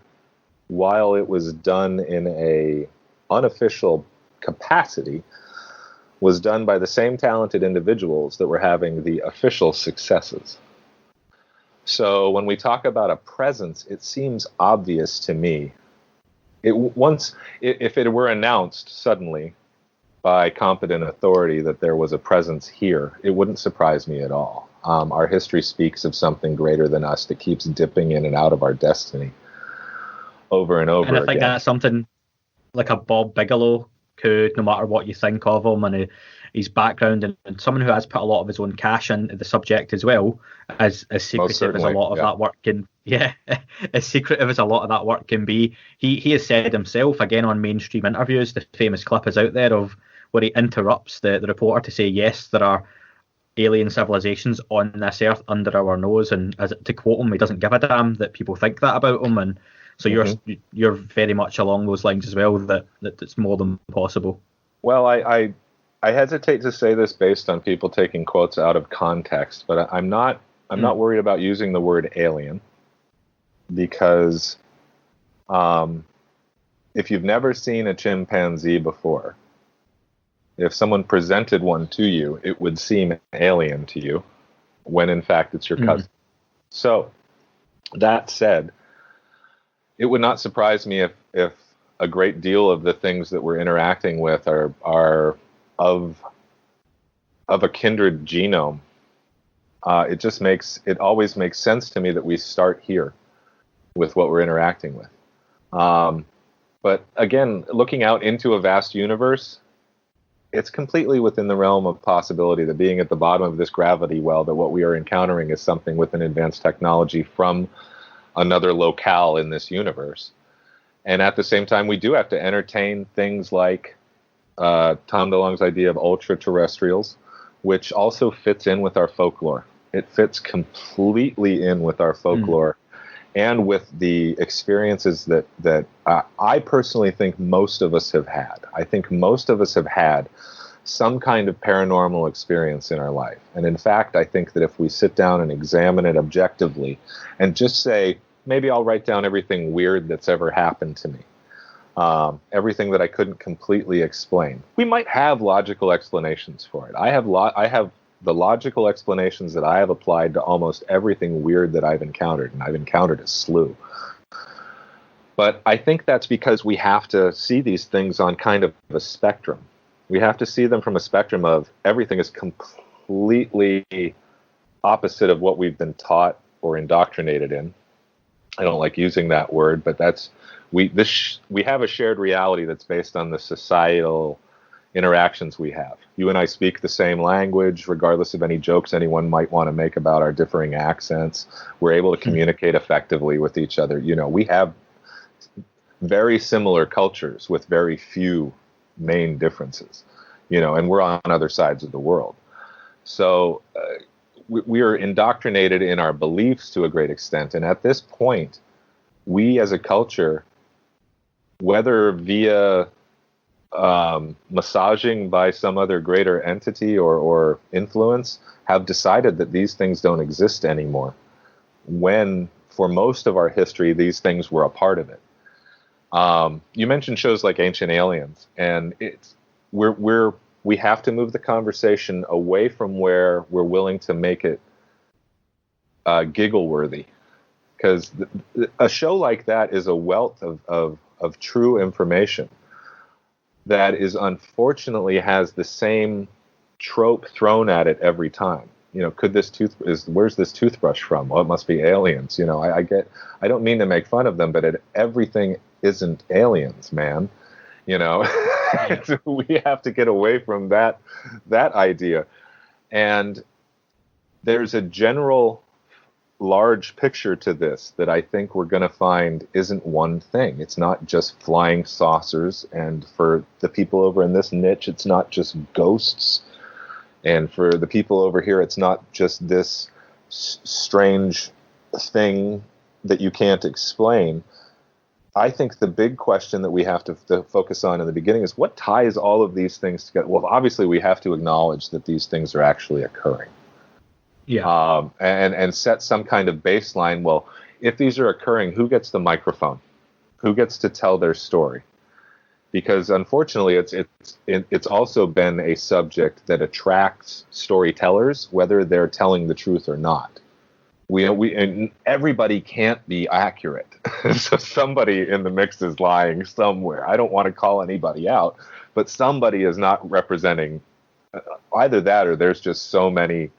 while it was done in a unofficial capacity, was done by the same talented individuals that were having the official successes. So when we talk about a presence, it seems obvious to me. If it were announced suddenly by competent authority that there was a presence here, it wouldn't surprise me at all. Our history speaks of something greater than us that keeps dipping in and out of our destiny over and over again. And I think that's something like a Bob Bigelow could, no matter what you think of him and his background, and someone who has put a lot of his own cash into the subject as well, as secretive as a lot of that work can Yeah, as secretive as a lot of that work can be, he has said himself, again on mainstream interviews, the famous clip is out there of where he interrupts the reporter to say, yes, there are alien civilizations on this earth under our nose, and as to quote him, he doesn't give a damn that people think that about him. And so you're very much along those lines as well, that it's more than possible. Well, I hesitate to say this based on people taking quotes out of context, but I'm not worried about using the word alien, because if you've never seen a chimpanzee before, if someone presented one to you, it would seem alien to you, when in fact it's your cousin. So, that said, it would not surprise me if a great deal of the things that we're interacting with are of a kindred genome. It always makes sense to me that we start here with what we're interacting with. But again, looking out into a vast universe, it's completely within the realm of possibility that being at the bottom of this gravity well, that what we are encountering is something with an advanced technology from another locale in this universe. And at the same time, we do have to entertain things like Tom DeLonge's idea of ultra-terrestrials, which also fits in with our folklore. It fits completely in with our folklore and with the experiences that I personally think most of us have had. I think most of us have had some kind of paranormal experience in our life. And in fact, I think that if we sit down and examine it objectively and just say, maybe I'll write down everything weird that's ever happened to me, everything that I couldn't completely explain, we might have logical explanations for it. I have the logical explanations that I have applied to almost everything weird that I've encountered, and I've encountered a slew. But I think that's because we have to see these things on kind of a spectrum. We have to see them from a spectrum of everything is completely opposite of what we've been taught or indoctrinated in. I don't like using that word, but we have a shared reality that's based on the societal interactions we have. You and I speak the same language, regardless of any jokes anyone might want to make about our differing accents. We're able to communicate effectively with each other. You know, we have very similar cultures with very few main differences, you know, and we're on other sides of the world. So we are indoctrinated in our beliefs to a great extent. And at this point, we as a culture, whether via massaging by some other greater entity or influence, have decided that these things don't exist anymore, when for most of our history these things were a part of it. You mentioned shows like Ancient Aliens, and we have to move the conversation away from where we're willing to make it giggle worthy, because a show like that is a wealth of true information that is unfortunately has the same trope thrown at it every time. You know, where's this toothbrush from? Well, it must be aliens. You know, I don't mean to make fun of them, but everything isn't aliens, man. You know, we have to get away from that idea. And there's a general large picture to this that I think we're going to find isn't one thing. It's not just flying saucers, and for the people over in this niche, it's not just ghosts, and for the people over here, it's not just this strange thing that you can't explain. I think the big question that we have to focus on in the beginning is what ties all of these things together. Well, obviously we have to acknowledge that these things are actually occurring. Yeah. And set some kind of baseline. Well, if these are occurring, who gets the microphone? Who gets to tell their story? Because unfortunately, it's also been a subject that attracts storytellers, whether they're telling the truth or not. And everybody can't be accurate. So somebody in the mix is lying somewhere. I don't want to call anybody out, but somebody is not representing either that, or there's just so many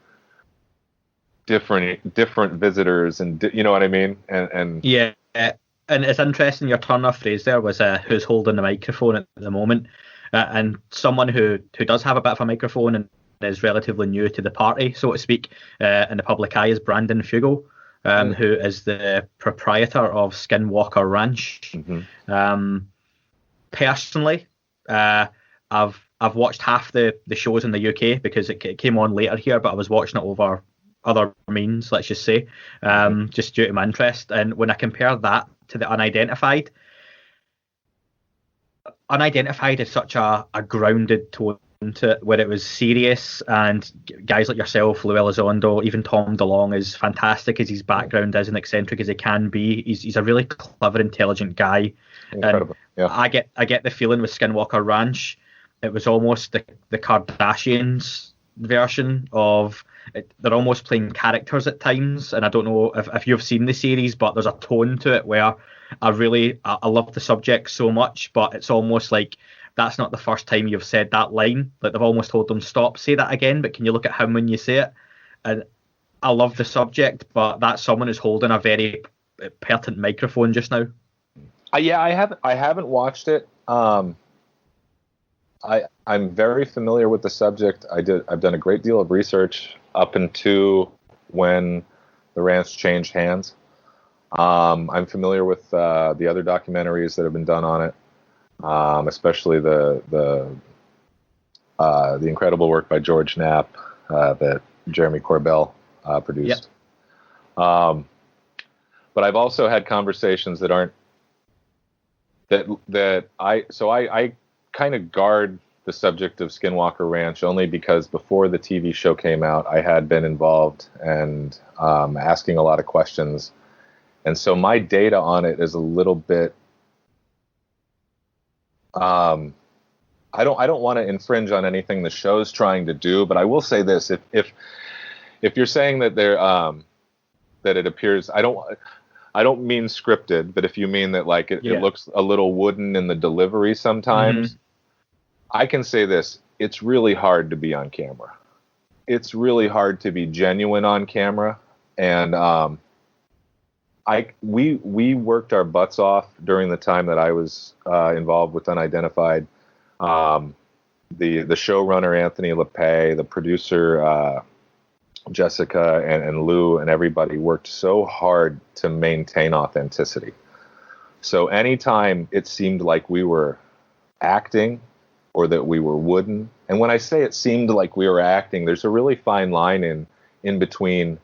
different visitors, and you know what I mean? And yeah, and it's interesting, your turn of phrase there was who's holding the microphone at the moment, and someone who does have a bit of a microphone and is relatively new to the party, so to speak, in the public eye, is Brandon Fugel. who is the proprietor of Skinwalker Ranch. Personally, I've watched half the shows in the UK because it came on later here, but I was watching it over other means, let's just say, just due to my interest. And when I compare that to the Unidentified is such a grounded tone to it, where it was serious, and guys like yourself, Lou Elizondo, even Tom DeLonge is fantastic as his background is and eccentric as he can be. He's a really clever, intelligent guy. Incredible. Yeah. I get the feeling with Skinwalker Ranch, it was almost the Kardashians version of it. They're almost playing characters at times, and I don't know if you've seen the series, but there's a tone to it where I love the subject so much, but it's almost like that's not the first time you've said that line. Like they've almost told them, stop, say that again, but can you look at him when you say it? And I love the subject, but that someone is holding a very pertinent microphone just now. Yeah, I haven't watched it. I'm very familiar with the subject. I've done a great deal of research up into when the ranch changed hands. I'm familiar with the other documentaries that have been done on it, especially the incredible work by George Knapp that Jeremy Corbell produced. Yep. But I've also had conversations that aren't that I kind of guard the subject of Skinwalker Ranch only because before the TV show came out, I had been involved and asking a lot of questions. And so my data on it is a little bit, I don't want to infringe on anything the show's trying to do, but I will say this: if you're saying that that it appears, I don't mean scripted, but if you mean that like it looks a little wooden in the delivery sometimes, I can say this: it's really hard to be on camera. It's really hard to be genuine on camera, and we worked our butts off during the time that I was involved with Unidentified. The showrunner Anthony LePay, the producer Jessica and Lou and everybody worked so hard to maintain authenticity. So anytime it seemed like we were acting or that we were wooden, and when I say it seemed like we were acting, there's a really fine line in between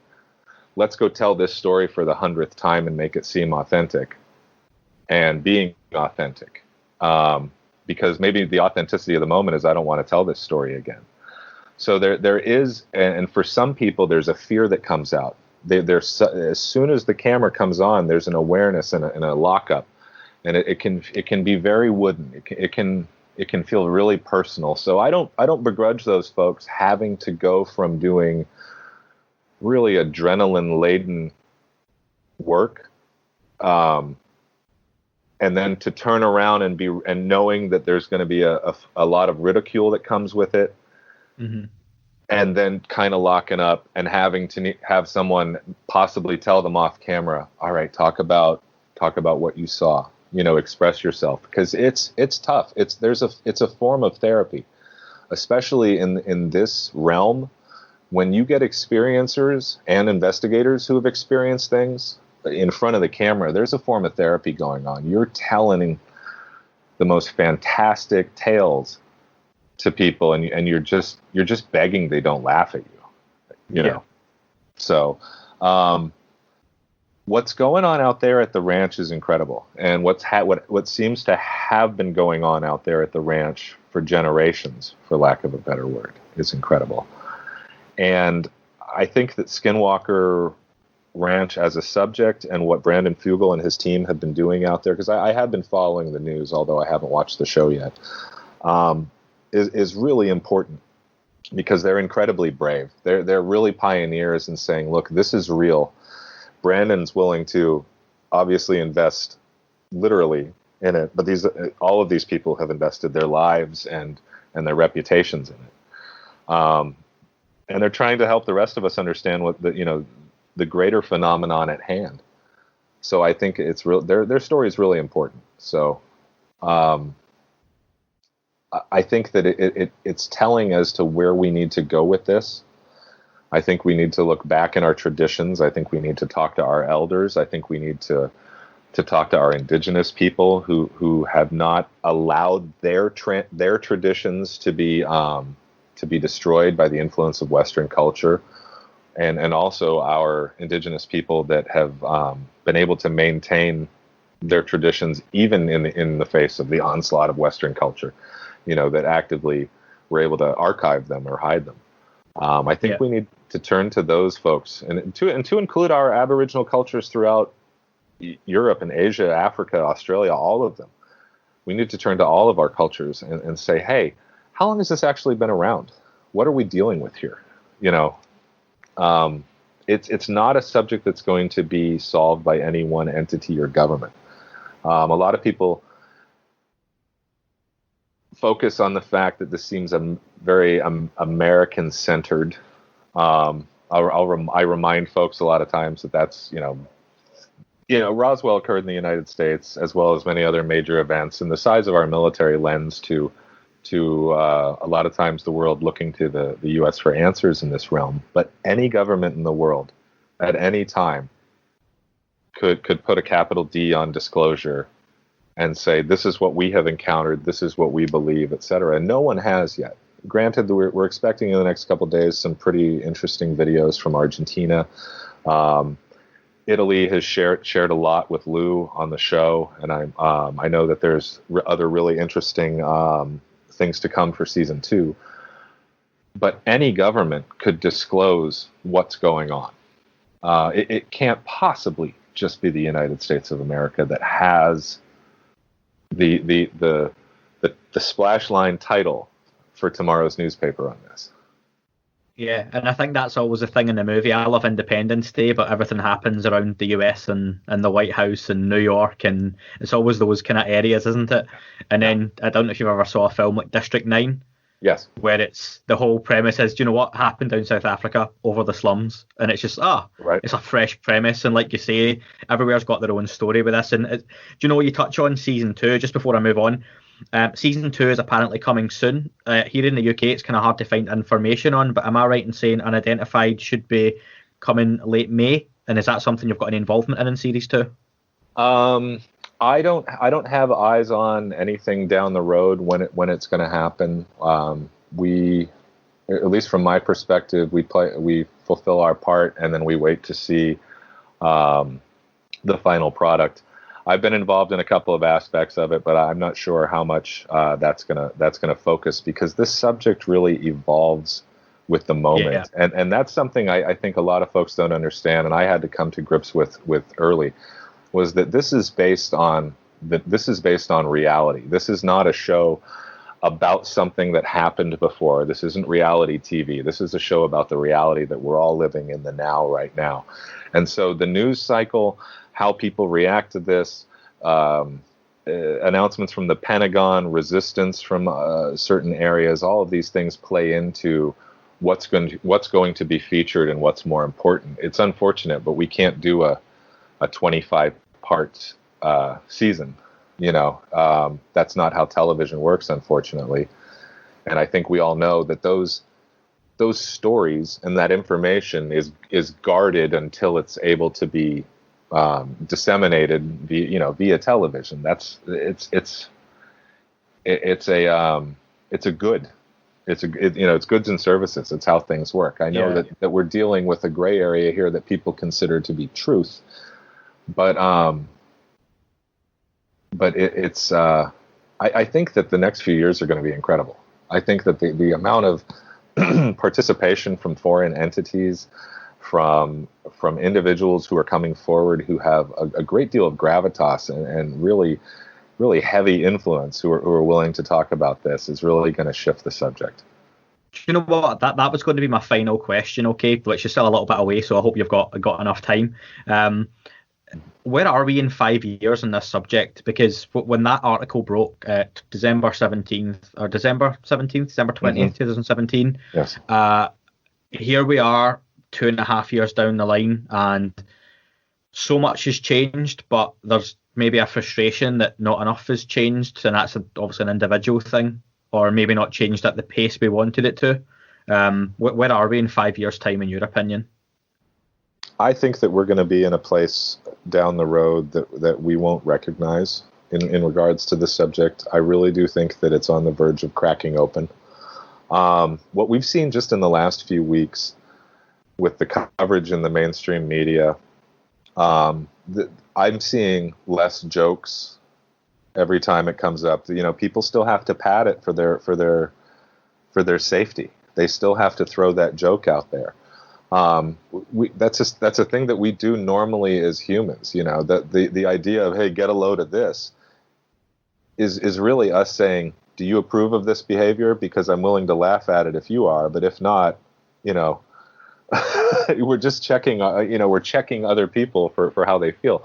let's go tell this story for the 100th time and make it seem authentic and being authentic. Because maybe the authenticity of the moment is I don't want to tell this story again. So there is, and for some people, there's a fear that comes out. As soon as the camera comes on, there's an awareness and a lockup, and it can be very wooden. It can feel really personal. So I don't begrudge those folks having to go from doing really adrenaline-laden work, and then to turn around and knowing that there's going to be a lot of ridicule that comes with it. Mm-hmm. And then kind of locking up and having to have someone possibly tell them off camera, all right, talk about what you saw, express yourself, because it's tough. It's a form of therapy, especially in this realm. When you get experiencers and investigators who have experienced things in front of the camera, there's a form of therapy going on. You're telling the most fantastic tales to people, and you're just begging they don't laugh at you, know. So what's going on out there at the ranch is incredible, and what seems to have been going on out there at the ranch for generations, for lack of a better word, is incredible. And I think that Skinwalker Ranch as a subject and what Brandon Fugel and his team have been doing out there, because I have been following the news, although I haven't watched the show yet, is really important because they're incredibly brave. They're really pioneers in saying, look, this is real. Brandon's willing to obviously invest literally in it, but all of these people have invested their lives and their reputations in it. And they're trying to help the rest of us understand what the greater phenomenon at hand. So I think it's real. Their story is really important. So I think that it's telling as to where we need to go with this. I think we need to look back in our traditions. I think we need to talk to our elders. I think we need to talk to our indigenous people who have not allowed their traditions to be destroyed by the influence of Western culture, and also our indigenous people that have been able to maintain their traditions even in the face of the onslaught of Western culture, that actively were able to archive them or hide them. I think we need to turn to those folks and to include our Aboriginal cultures throughout Europe and Asia, Africa, Australia, all of them. We need to turn to all of our cultures and say, hey, how long has this actually been around? What are we dealing with here? It's not a subject that's going to be solved by any one entity or government. A lot of people focus on the fact that this seems very American-centered. I remind folks a lot of times that's Roswell occurred in the United States, as well as many other major events, and the size of our military lends to a lot of times the world looking to the U.S. for answers in this realm. But any government in the world at any time could put a capital D on disclosure and say, this is what we have encountered, this is what we believe, etc. And no one has yet. Granted, we're expecting in the next couple of days some pretty interesting videos from Argentina. Italy has shared a lot with Lou on the show, and I know that there's other really interesting things to come for season 2. But any government could disclose what's going on. It can't possibly just be the United States of America that has the splash line title for tomorrow's newspaper on this. Yeah, and I think that's always the thing in the movie. I love Independence Day, but everything happens around the US and the White House and New York, and it's always those kind of areas, isn't it? And then, I don't know if you ever saw a film like District 9. Yes. Where it's the whole premise is, do you know what happened down South Africa over the slums? And it's just, right. It's a fresh premise. And like you say, everywhere's got their own story with this. And do you know what you touch on season 2, just before I move on? Season 2 is apparently coming soon. Here in the UK, it's kind of hard to find information on, but am I right in saying Unidentified should be coming late May? And is that something you've got any involvement in series 2? I don't have eyes on anything down the road when it's going to happen. We, at least from my perspective, we fulfill our part, and then we wait to see the final product. I've been involved in a couple of aspects of it, but I'm not sure how much that's gonna focus, because this subject really evolves with the moment, and that's something I think a lot of folks don't understand, and I had to come to grips with early, was that this is based on reality. This is not a show about something that happened before. This isn't reality TV. This is a show about the reality that we're all living in the now, right now. And so the news cycle, how people react to this, announcements from the Pentagon, resistance from certain areas, all of these things play into what's going to be featured and what's more important. It's unfortunate, but we can't do a 25-part season. That's not how television works, unfortunately. And I think we all know that those stories and that information is guarded until it's able to be disseminated via television. It's goods and services. It's how things work. I know that we're dealing with a gray area here that people consider to be truth, but it's I think that the next few years are going to be incredible. I think that the amount of participation from foreign entities, from individuals who are coming forward who have a great deal of gravitas and really, really heavy influence, who are willing to talk about this, is really going to shift the subject. You know what? That was going to be my final question, okay, which is still a little bit away, so I hope you've got enough time. Where are we in 5 years on this subject? Because when that article broke, December 20th, 2017. Yes. Here we are 2.5 years down the line, and so much has changed, but there's maybe a frustration that not enough has changed, and that's obviously an individual thing, or maybe not changed at the pace we wanted it to. Where are we in 5 years' time, in your opinion? I think that we're going to be in a place down the road that we won't recognize in regards to this subject. I really do think that it's on the verge of cracking open. What we've seen just in the last few weeks with the coverage in the mainstream media, I'm seeing less jokes every time it comes up. People still have to pad it for their safety. They still have to throw that joke out there. That's a thing that we do normally as humans. That the idea of, hey, get a load of this is really us saying, do you approve of this behavior? Because I'm willing to laugh at it if you are, but if not, we're just checking. We're checking other people for how they feel.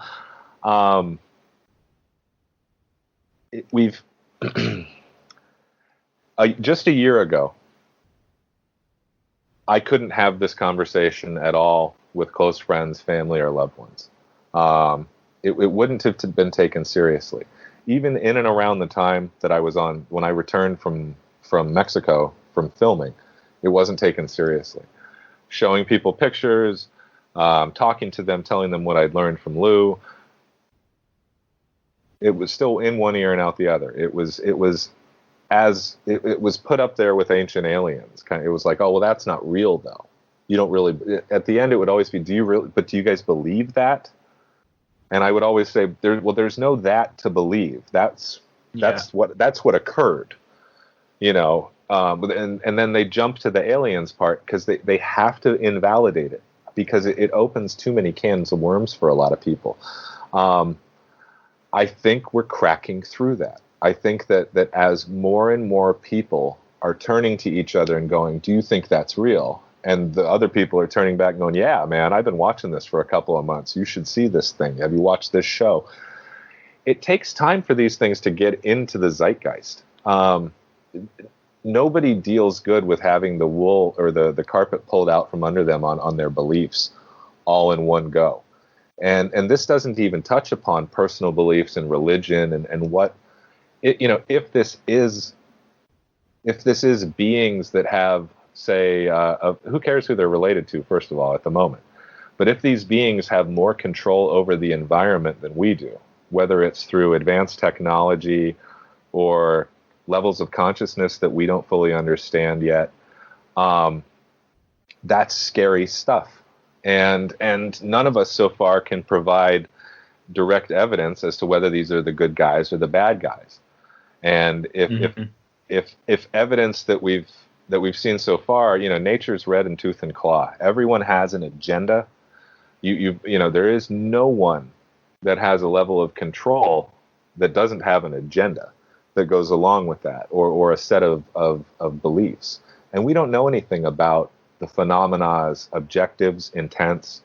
We've just a year ago, I couldn't have this conversation at all with close friends, family, or loved ones. It wouldn't have been taken seriously. Even in and around the time that when I returned from Mexico from filming, it wasn't taken seriously. Showing people pictures, talking to them, telling them what I'd learned from Lou. It was still in one ear and out the other. It was put up there with ancient aliens. It was like, oh, well, that's not real though. You don't really. At the end, it would always be, do you guys believe that? And I would always say, there's no that to believe. That's what occurred. And then they jump to the aliens part because they have to invalidate it because it opens too many cans of worms for a lot of people. I think we're cracking through that. I think that as more and more people are turning to each other and going, do you think that's real? And the other people are turning back and going, yeah, man, I've been watching this for a couple of months. You should see this thing. Have you watched this show? It takes time for these things to get into the zeitgeist. Nobody deals good with having the wool or the carpet pulled out from under them on their beliefs all in one go. And this doesn't even touch upon personal beliefs and religion and what, if this is beings that have, say, who cares who they're related to, first of all, at the moment. But if these beings have more control over the environment than we do, whether it's through advanced technology or levels of consciousness that we don't fully understand yet, that's scary stuff. And none of us so far can provide direct evidence as to whether these are the good guys or the bad guys. And if evidence that we've seen so far, nature's red in tooth and claw. Everyone has an agenda. There is no one that has a level of control that doesn't have an agenda that goes along with that, or a set of beliefs. And we don't know anything about the phenomena's objectives, intents,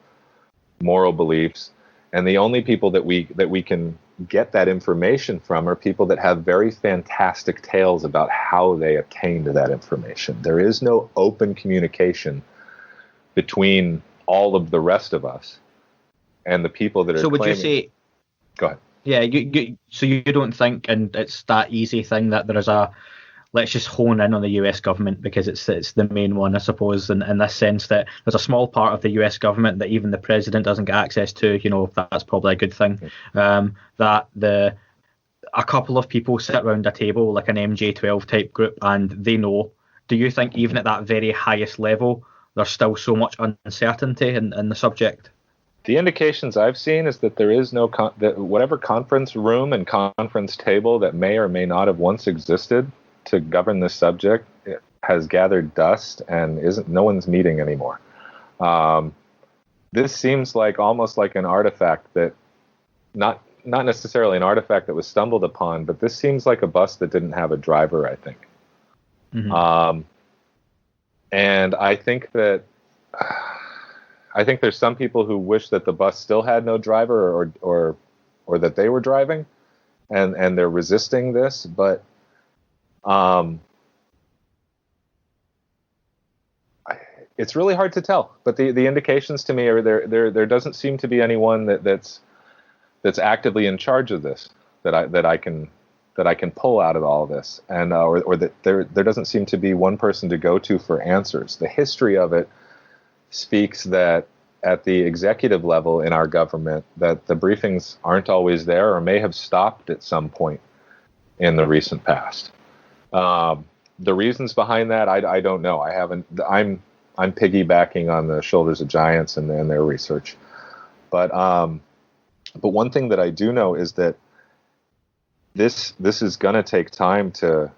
moral beliefs. And the only people that we can get that information from are people that have very fantastic tales about how they attained that information. There is no open communication between all of the rest of us and the people that are So would claiming. you say... Go ahead. Yeah, so you don't think, and it's that easy thing, that there is let's just hone in on the US government because it's the main one, I suppose, in this sense that there's a small part of the US government that even the president doesn't get access to, that's probably a good thing. That a couple of people sit around a table, like an MJ12 type group, and they know. Do you think even at that very highest level, there's still so much uncertainty in the subject? The indications I've seen is that there is no that whatever conference room and conference table that may or may not have once existed to govern this subject has gathered dust and no one's meeting anymore. This seems like almost like an artifact that not necessarily an artifact that was stumbled upon, but this seems like a bus that didn't have a driver, I think. Mm-hmm. And I think that there's some people who wish that the bus still had no driver or that they were driving and they're resisting this, but it's really hard to tell. But the indications to me are there doesn't seem to be anyone that's actively in charge of this that I can that I can pull out of all of this, and or that there doesn't seem to be one person to go to for answers. The history of it speaks that at the executive level in our government, that the briefings aren't always there, or may have stopped at some point in the recent past. The reasons behind that, I don't know. I'm piggybacking on the shoulders of giants and their research, but one thing that I do know is that this is going to take time to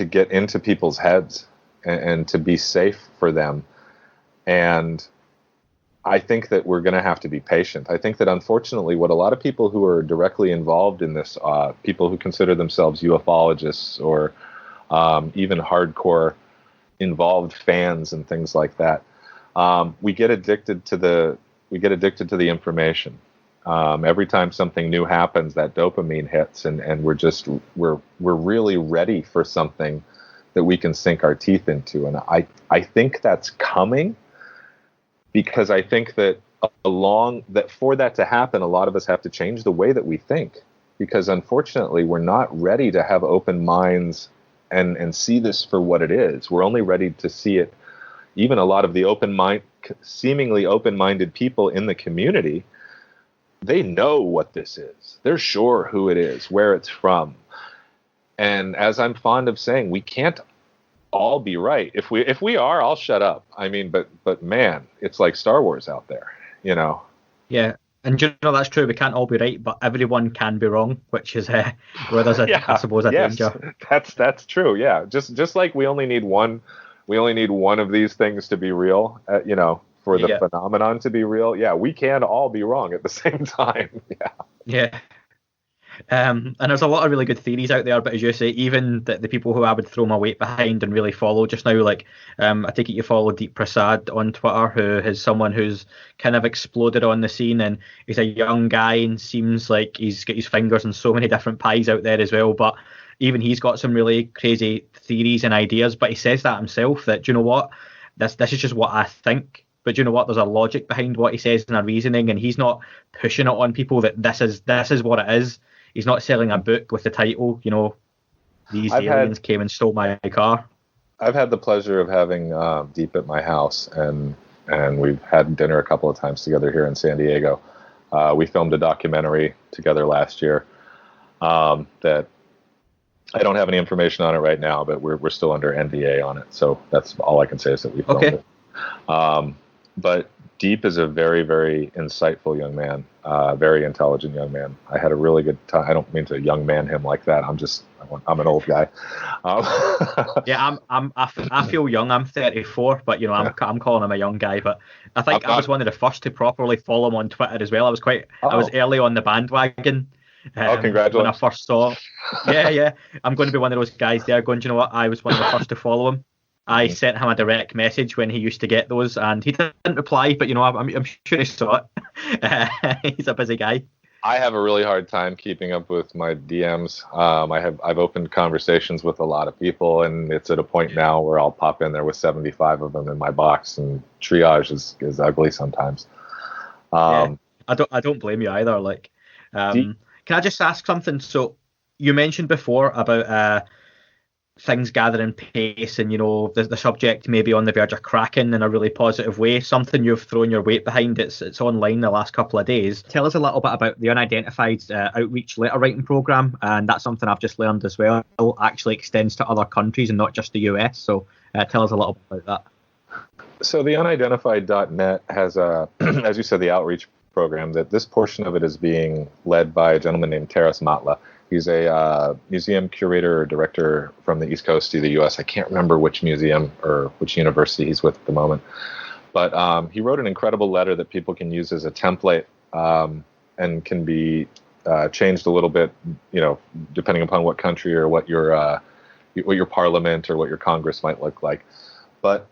get into people's heads and to be safe for them. And I think that we're going to have to be patient. I think that unfortunately what a lot of people who are directly involved in this, people who consider themselves ufologists or even hardcore involved fans and things like that, we get addicted to the information. Every time something new happens, that dopamine hits, and we're really ready for something that we can sink our teeth into. And I think that's coming, because I think that for that to happen, a lot of us have to change the way that we think, because unfortunately we're not ready to have open minds and see this for what it is. We're only ready to see it. Even a lot of the seemingly open-minded people in the community, they know what this is. They're sure who it is, where it's from. And as I'm fond of saying, we can't all be right. If we are, I'll shut up. I mean, but man, it's like Star Wars out there, you know. Yeah, and that's true. We can't all be right, but everyone can be wrong, which is where there's I suppose a danger. That's true. Yeah, just like we only need one of these things to be real, for the phenomenon to be real. Yeah, we can all be wrong at the same time. Yeah. And there's a lot of really good theories out there, but as you say, even the people who I would throw my weight behind and really follow just now, like I take it you follow Deep Prasad on Twitter, who is someone who's kind of exploded on the scene, and he's a young guy and seems like he's got his fingers in so many different pies out there as well, but even he's got some really crazy theories and ideas. But he says that himself, that, do you know what, this is just what I think. But do you know what? There's a logic behind what he says and a reasoning, and he's not pushing it on people that this is what it is. He's not selling a book with the title, these aliens came and stole my car. I've had the pleasure of having Deep at my house, and we've had dinner a couple of times together here in San Diego. We filmed a documentary together last year that I don't have any information on it right now, but we're still under NDA on it. So that's all I can say is that we filmed it. But Deep is a very, very insightful young man, very intelligent young man. I had a really good time. I don't mean to young man him like that. I'm an old guy. Yeah, I feel young. I'm 34, but I'm calling him a young guy. But I think I was one of the first to properly follow him on Twitter as well. I was early on the bandwagon. Congratulations! When I first saw, I'm going to be one of those guys there going, do you know what? I was one of the first to follow him. I sent him a direct message when he used to get those, and he didn't reply, but I'm sure he saw it. He's a busy guy. I have a really hard time keeping up with my DMs. I've opened conversations with a lot of people, and it's at a point now where I'll pop in there with 75 of them in my box, and triage is ugly sometimes. I don't blame you either. Like, can I just ask something? So you mentioned before about things gathering pace, and the subject may be on the verge of cracking in a really positive way. Something you've thrown your weight behind. It's online the last couple of days. Tell us a little bit about the Unidentified outreach letter writing program, and that's something I've just learned as well. It actually extends to other countries and not just the US. So tell us a little bit about that. So the unidentified.net has as you said, the outreach program. That this portion of it is being led by a gentleman named Taras Matla. He's a museum curator or director from the East Coast to the U.S. I can't remember which museum or which university he's with at the moment. But he wrote an incredible letter that people can use as a template and can be changed a little bit, depending upon what country or what your parliament or what your Congress might look like. But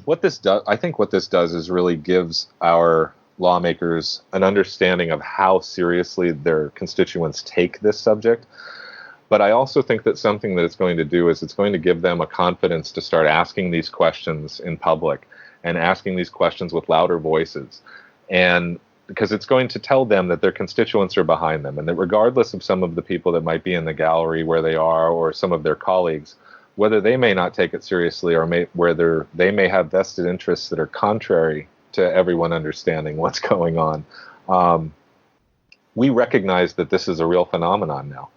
what this does is really gives our lawmakers an understanding of how seriously their constituents take this subject. But I also think that something that it's going to do is it's going to give them a confidence to start asking these questions in public and asking these questions with louder voices. And because it's going to tell them that their constituents are behind them, and that regardless of some of the people that might be in the gallery where they are, or some of their colleagues, whether they may not take it seriously, or whether they may have vested interests that are contrary to everyone understanding what's going on, we recognize that this is a real phenomenon now.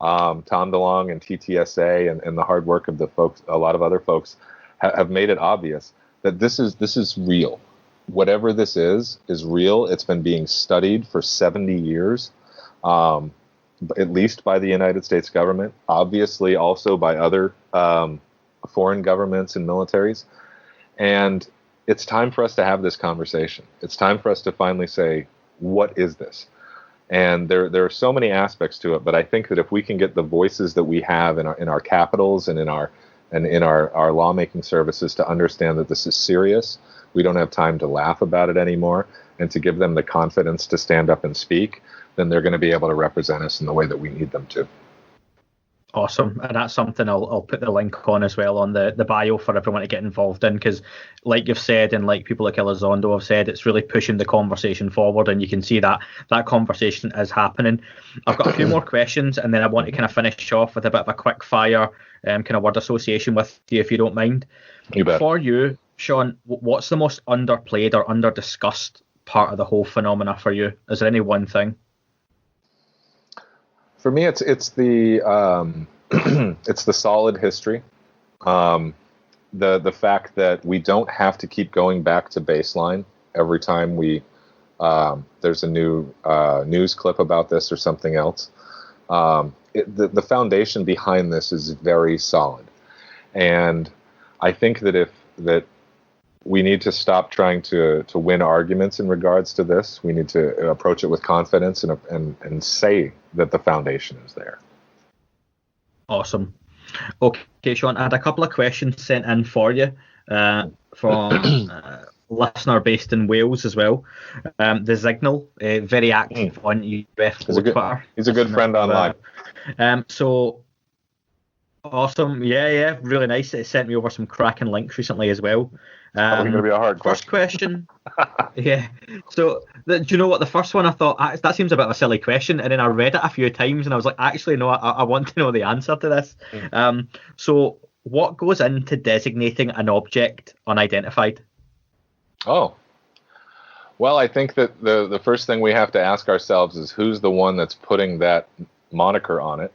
Tom DeLonge and TTSA and the hard work of the folks, a lot of other folks, have made it obvious that this is real. Whatever this is real. It's been being studied for 70 years, at least by the United States government, obviously also by other foreign governments and militaries. And it's time for us to have this conversation. It's time for us to finally say, what is this? And there are so many aspects to it, but I think that if we can get the voices that we have in our capitals and in our lawmaking services to understand that this is serious, we don't have time to laugh about it anymore, and to give them the confidence to stand up and speak, then they're going to be able to represent us in the way that we need them to. Awesome. And that's something I'll put the link on as well on the bio for everyone to get involved in, because like you've said, and like people like Elizondo have said, it's really pushing the conversation forward, and you can see that conversation is happening. I've got a few more questions, and then I want to kind of finish off with a bit of a quick fire kind of word association with you, if you don't mind. You bet. For you, Sean, what's the most underplayed or under-discussed part of the whole phenomena for you? Is there any one thing? For me, it's the it's the solid history, the fact that we don't have to keep going back to baseline every time there's a new news clip about this or something else. The foundation behind this is very solid, and I think that we need to stop trying to win arguments in regards to this. We need to approach it with confidence and say that the foundation is there. Awesome. Okay, Sean, I had a couple of questions sent in for you from listener based in Wales as well. The Signal, very active on UFO Twitter. He's a good friend online. So awesome. Yeah, really nice. It sent me over some cracking links recently as well. Probably going to be a hard first question. Yeah. So, do you know what? The first one I thought, that seems a bit of a silly question. And then I read it a few times and I was like, actually, no, I want to know the answer to this. So, what goes into designating an object unidentified? Oh. Well, I think that the first thing we have to ask ourselves is who's the one that's putting that moniker on it.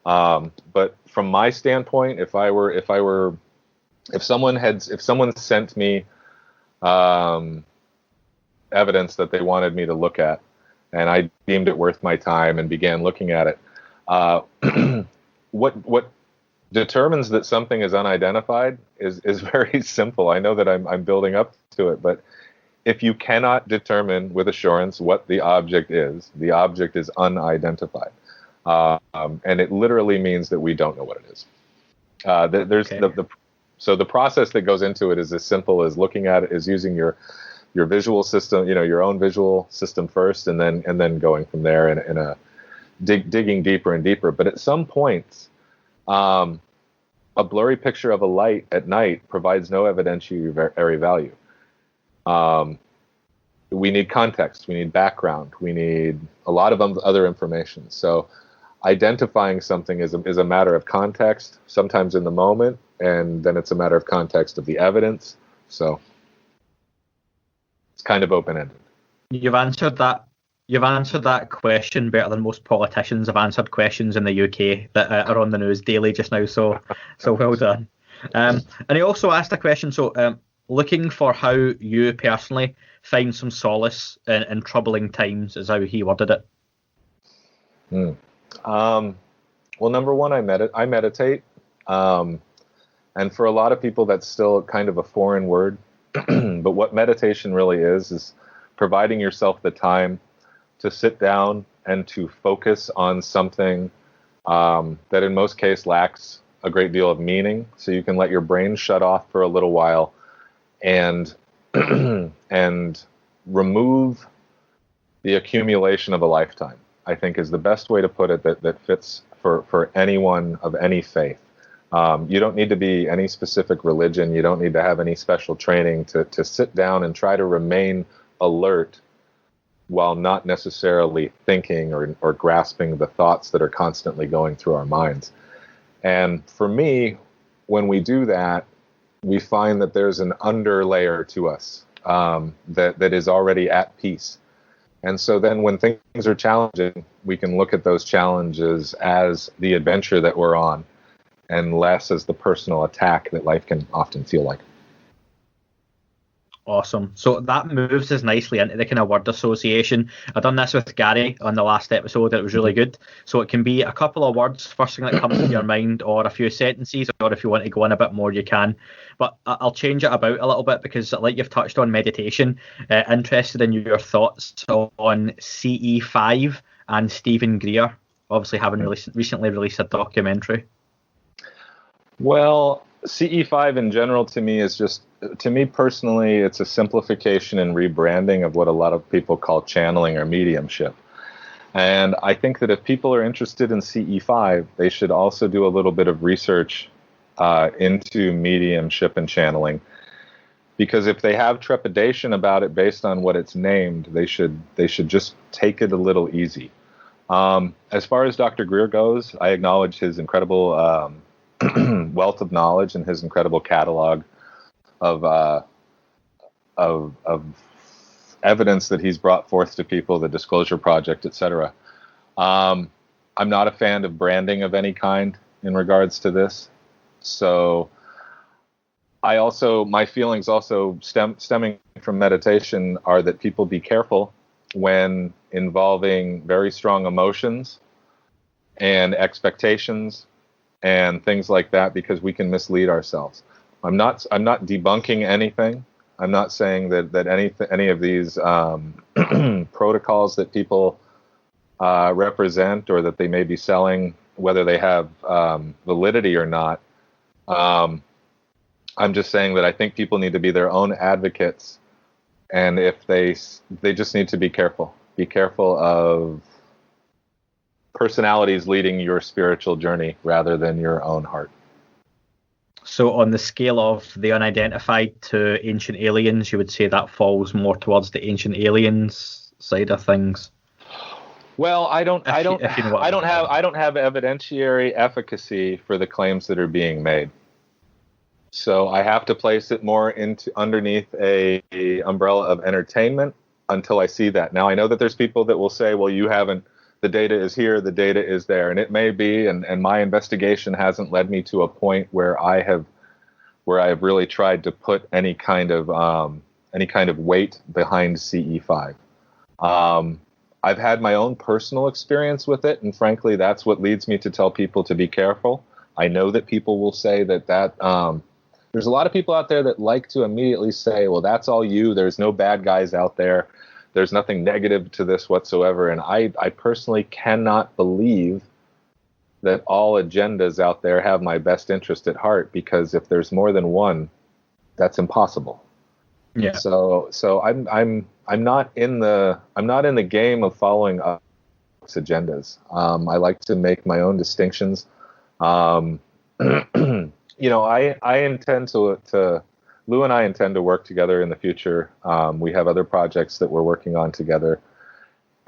But from my standpoint, if someone sent me evidence that they wanted me to look at, and I deemed it worth my time and began looking at it, what determines that something is unidentified is very simple. I know that I'm building up to it, but if you cannot determine with assurance what the object is unidentified. And it literally means that we don't know what it is. So the process that goes into it is as simple as looking at it, is using your visual system, your own visual system first, and then going from there and digging deeper and deeper. But at some points, a blurry picture of a light at night provides no evidentiary value. We need context, we need background, we need a lot of other information. So identifying something is a matter of context, sometimes in the moment, and then it's a matter of context of the evidence. So it's kind of open-ended. You've answered that question better than most politicians have answered questions in the UK that are on the news daily just now. So well done. And he also asked a question. So looking for how you personally find some solace in troubling times is how he worded it. Well, number one, I meditate. And for a lot of people, that's still kind of a foreign word. But what meditation really is providing yourself the time to sit down and to focus on something that in most cases lacks a great deal of meaning. So you can let your brain shut off for a little while and and remove the accumulation of a lifetime, I think is the best way to put it that fits for anyone of any faith. You don't need to be any specific religion. You don't need to have any special training to sit down and try to remain alert while not necessarily thinking or grasping the thoughts that are constantly going through our minds. And for me, when we do that, we find that there's an underlayer to us that is already at peace. And so then when things are challenging, we can look at those challenges as the adventure that we're on and less as the personal attack that life can often feel like. Awesome. So that moves us nicely into the kind of word association. I've done this with Gary on the last episode, and it was really good. So it can be a couple of words, first thing that comes to your mind, or a few sentences, or if you want to go in a bit more, you can. But I'll change it about a little bit because, like you've touched on meditation, interested in your thoughts on CE5 and Stephen Greer, obviously having recently released a documentary. Well, CE5 in general to me is just, to me personally, it's a simplification and rebranding of what a lot of people call channeling or mediumship. And I think that if people are interested in CE5, they should also do a little bit of research into mediumship and channeling. Because if they have trepidation about it based on what it's named, they should just take it a little easy. As far as Dr. Greer goes, I acknowledge his incredible wealth of knowledge and his incredible catalog of evidence that he's brought forth to people, the Disclosure Project, etc. I'm not a fan of branding of any kind in regards to this. So my feelings also stemming from meditation are that people be careful when involving very strong emotions and expectations and things like that, because we can mislead ourselves. I'm not debunking anything. I'm not saying that any of these protocols that people represent or that they may be selling, whether they have validity or not. I'm just saying that I think people need to be their own advocates, and if they just need to be careful. Be careful of personalities leading your spiritual journey rather than your own heart. So on the scale of the unidentified to ancient aliens, you would say that falls more towards the ancient aliens side of things? Well, I don't have evidentiary efficacy for the claims that are being made. So I have to place it more underneath a umbrella of entertainment until I see that. Now I know that there's people that will say, well, you haven't, the data is here, the data is there, and it may be, and my investigation hasn't led me to a point where I have really tried to put any kind of weight behind CE5. I've had my own personal experience with it, and frankly, that's what leads me to tell people to be careful. I know that people will say that there's a lot of people out there that like to immediately say, well, that's all you. There's no bad guys out there. There's nothing negative to this whatsoever. And I personally cannot believe that all agendas out there have my best interest at heart, because if there's more than one, that's impossible. Yeah. So I'm not in the game of following agendas. I like to make my own distinctions. I intend to Lou and I intend to work together in the future. We have other projects that we're working on together,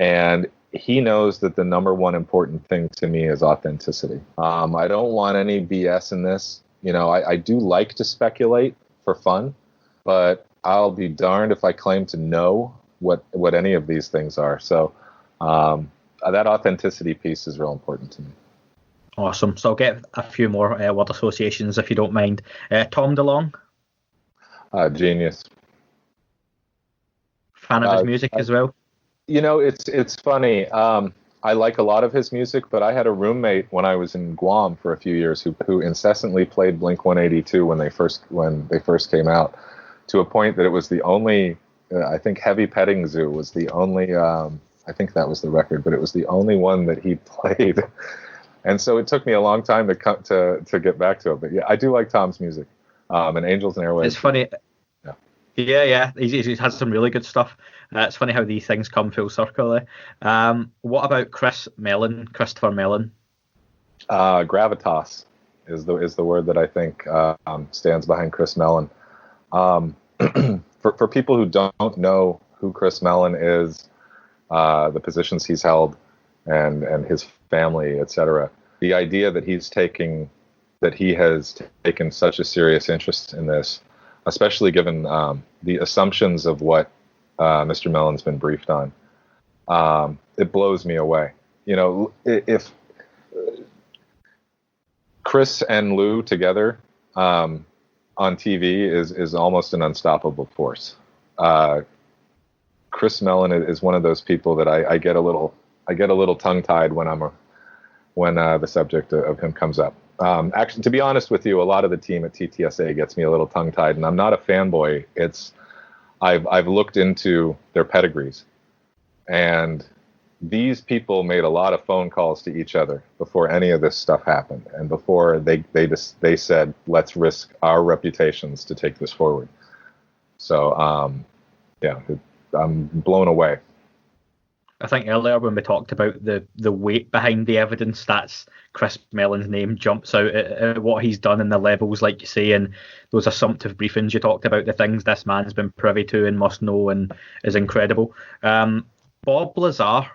and he knows that the number one important thing to me is authenticity. I don't want any BS in this. I do like to speculate for fun, but I'll be darned if I claim to know what any of these things are. So that authenticity piece is real important to me. Awesome. So I'll get a few more word associations if you don't mind. Tom DeLonge? Genius. Fan of his music as well? It's funny. I like a lot of his music, but I had a roommate when I was in Guam for a few years who incessantly played Blink-182 when they first came out, to a point that it was the only, I think Heavy Petting Zoo was the only, I think that was the record, but it was the only one that he played. And so it took me a long time to get back to it. But yeah, I do like Tom's music. And Angels and Airwaves. It's funny. Yeah. He's had some really good stuff. It's funny how these things come full circle there. What about Christopher Mellon? Gravitas is the word that I think stands behind Chris Mellon. For people who don't know who Chris Mellon is, the positions he's held, and his family, etc. The idea that he has taken such a serious interest in this, especially given the assumptions of what Mr. Mellon's been briefed on, it blows me away. You know, if Chris and Lou together on TV is almost an unstoppable force. Chris Mellon is one of those people that I get a little tongue-tied when the subject of him comes up. Actually, to be honest with you, a lot of the team at TTSA gets me a little tongue-tied, and I'm not a fanboy. I've looked into their pedigrees, and these people made a lot of phone calls to each other before any of this stuff happened, and before they said, let's risk our reputations to take this forward. So yeah, I'm blown away. I think earlier when we talked about the weight behind the evidence, that's Chris Mellon's name jumps out at what he's done and the levels, like you say, and those assumptive briefings you talked about, the things this man's been privy to and must know, and is incredible. Bob Lazar.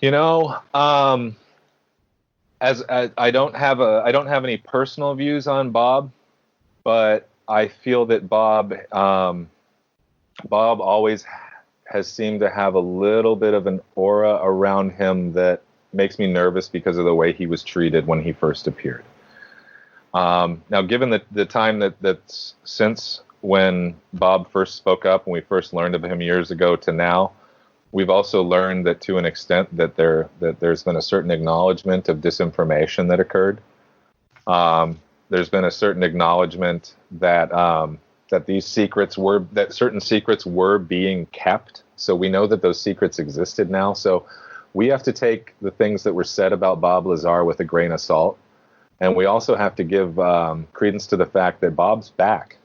You know, as I don't have any personal views on Bob, but I feel that Bob always has seemed to have a little bit of an aura around him that makes me nervous because of the way he was treated when he first appeared. Now, given the time that's since when Bob first spoke up and we first learned of him years ago to now, we've also learned that to an extent that there's been a certain acknowledgement of disinformation that occurred. There's been a certain acknowledgement that certain secrets were being kept. So we know that those secrets existed now. So we have to take the things that were said about Bob Lazar with a grain of salt. And we also have to give credence to the fact that Bob's back.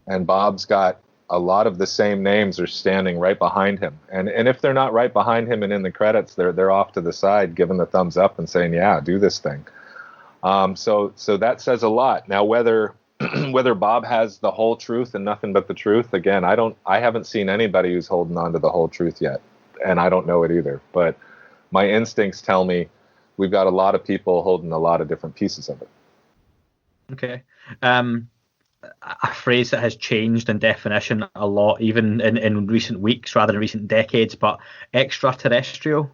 And Bob's got a lot of the same names are standing right behind him. And if they're not right behind him and in the credits, they're off to the side, giving the thumbs up and saying, yeah, do this thing. So that says a lot. Now, whether Bob has the whole truth and nothing but the truth, again, I haven't seen anybody who's holding on to the whole truth yet, and I don't know it either. But my instincts tell me we've got a lot of people holding a lot of different pieces of it. Okay. A phrase that has changed in definition a lot, even in recent weeks rather than recent decades, but extraterrestrial.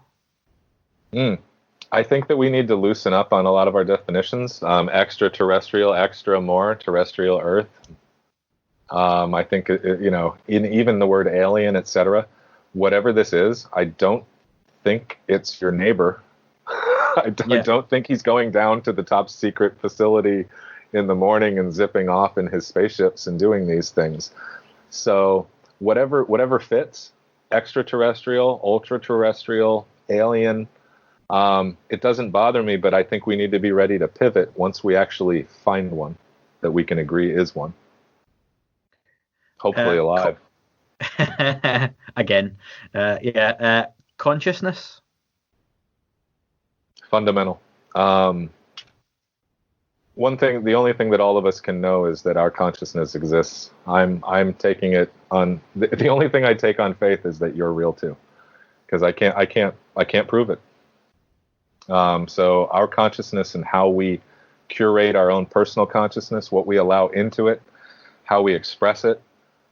I think that we need to loosen up on a lot of our definitions. Extraterrestrial, extra, more, terrestrial, Earth. I think, in even the word alien, etc. Whatever this is, I don't think it's your neighbor. I don't think he's going down to the top secret facility in the morning and zipping off in his spaceships and doing these things. So whatever fits, extraterrestrial, ultra-terrestrial, alien, it doesn't bother me, but I think we need to be ready to pivot once we actually find one that we can agree is one. Hopefully alive. Again, consciousness. Fundamental. The only thing that all of us can know is that our consciousness exists. I'm taking it on. The only thing I take on faith is that you're real too, because I can't prove it. So our consciousness and how we curate our own personal consciousness, what we allow into it, how we express it,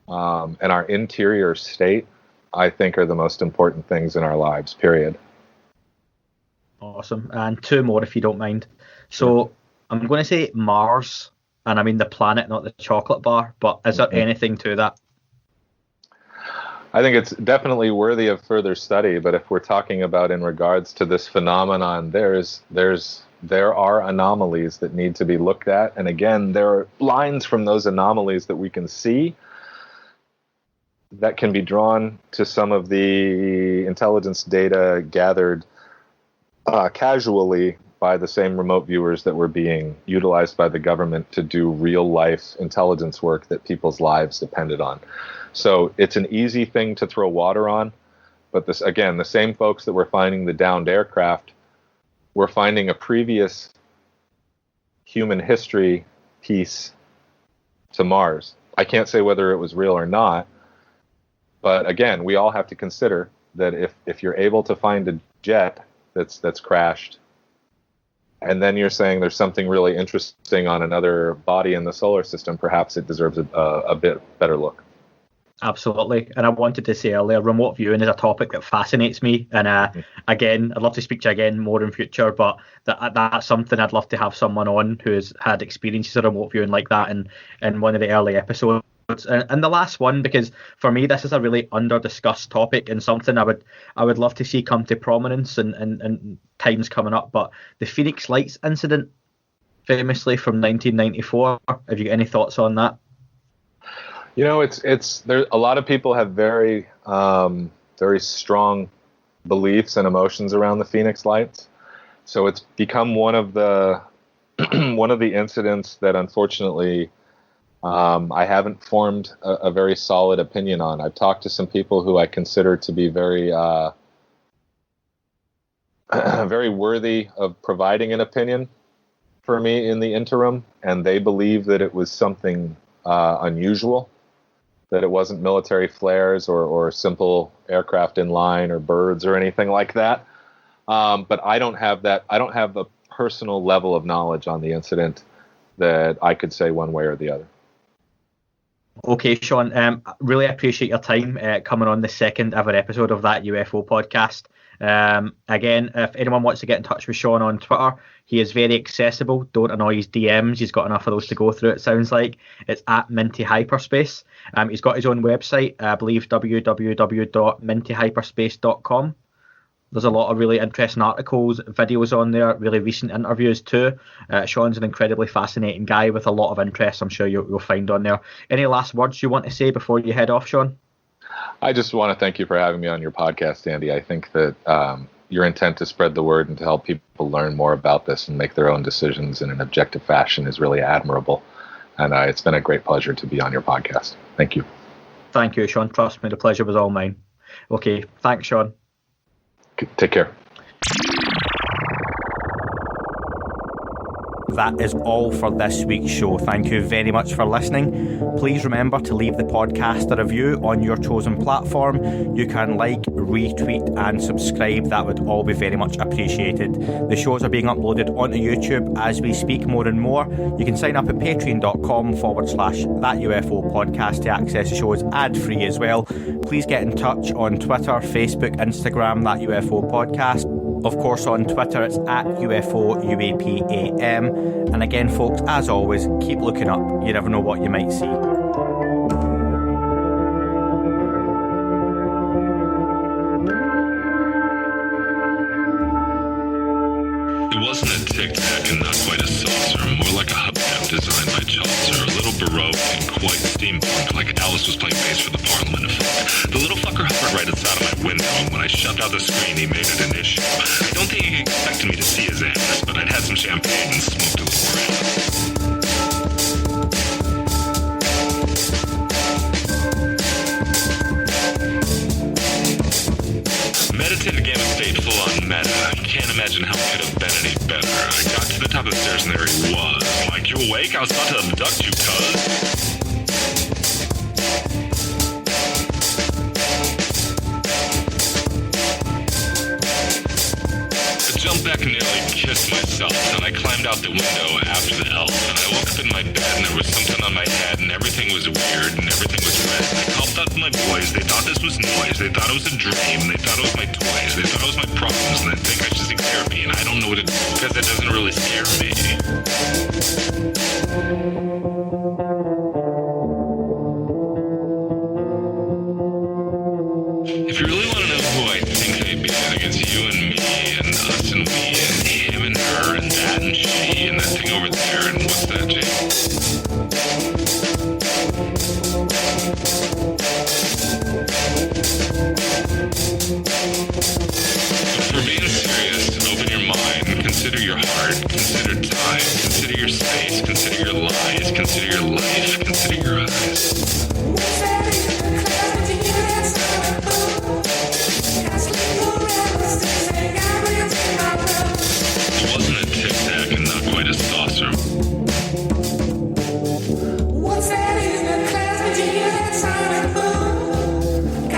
and our interior state, I think are the most important things in our lives, period. Awesome. And two more, if you don't mind. So I'm going to say Mars, and I mean the planet, not the chocolate bar, but is there anything to that? I think it's definitely worthy of further study, but if we're talking about in regards to this phenomenon, there are anomalies that need to be looked at. And again, there are lines from those anomalies that we can see that can be drawn to some of the intelligence data gathered casually by the same remote viewers that were being utilized by the government to do real life intelligence work that people's lives depended on. So it's an easy thing to throw water on, but this, again, the same folks that were finding the downed aircraft were finding a previous human history piece to Mars. I can't say whether it was real or not, But again, we all have to consider that if you're able to find a jet that's crashed, and then you're saying there's something really interesting on another body in the solar system, perhaps it deserves a bit better look. Absolutely. And I wanted to say earlier, remote viewing is a topic that fascinates me. And again, I'd love to speak to you again more in future, but that's something I'd love to have someone on who has had experiences of remote viewing like that in one of the early episodes. And the last one, because for me this is a really under-discussed topic and something I would love to see come to prominence and times coming up, but the Phoenix Lights incident, famously from 1994. Have you got any thoughts on that? You know, it's there. A lot of people have very strong beliefs and emotions around the Phoenix Lights, so it's become one of the incidents that unfortunately I haven't formed a very solid opinion on. I've talked to some people who I consider to be very very worthy of providing an opinion for me in the interim, and they believe that it was something unusual. That it wasn't military flares or simple aircraft in line or birds or anything like that. But I don't have that. I don't have a personal level of knowledge on the incident that I could say one way or the other. Okay, Sean. Really appreciate your time coming on the second ever episode of That UFO Podcast. Again, if anyone wants to get in touch with Sean on Twitter, he is very accessible. Don't annoy his DMs. He's got enough of those to go through, it sounds like. It's at Minty Hyperspace. He's got his own website, I believe www.mintyhyperspace.com. There's a lot of really interesting articles, videos on there, really recent interviews too. Sean's an incredibly fascinating guy with a lot of interest, I'm sure you'll find on there. Any last words you want to say before you head off, Sean? I just want to thank you for having me on your podcast, Andy. I think that your intent to spread the word and to help people learn more about this and make their own decisions in an objective fashion is really admirable. And it's been a great pleasure to be on your podcast. Thank you. Thank you, Sean. Trust me, the pleasure was all mine. Okay, thanks, Sean. Take care. That is all for this week's show. Thank you very much for listening. Please remember to leave the podcast a review on your chosen platform. You can like, retweet and subscribe. That would all be very much appreciated. The shows are being uploaded onto YouTube as we speak more and more. You can sign up at patreon.com/That UFO Podcast to access the shows ad-free as well. Please get in touch on Twitter, Facebook, Instagram, That UFO Podcast. Of course, on Twitter, it's at UFO UAPAM. And again, folks, as always, keep looking up. You never know what you might see. It wasn't a tic-tac and not quite a saucer, more like a hubcap designed by Chaucer, a little baroque and quite steampunk, like Alice was playing bass for the Parliament of Folk. The little fucker hovered right outside of my window, and when I shoved out the screen, he made it an issue. I don't think he expected me to see his ass, but I'd had some champagne and smoked a little around. Meditative gamma state full on meta. I can't imagine how it could have been any better. I got to the top of the stairs and there he was. Like, you awake? I was about to abduct you, cuz. I jumped back and nearly kissed myself, and I climbed out the window after the elf, and I woke up in my bed and there was something on my head and everything was weird and everything was red. And I called out to my boys. They thought this was noise. They thought it was a dream. They thought it was my toys. They thought it was my problems, and they think I should seek therapy, and I don't know what to do because it doesn't really scare me. If you really want to know who I think they be, I think it's you and me and us and we and him and her and that and she and that thing over there and what's that, Jay? But for being serious, open your mind, consider your heart, consider time, consider your space, consider your lies, consider your life, consider your eyes. It wasn't a tic-tac and not quite a saucer. What's that in the class between that sun and moon?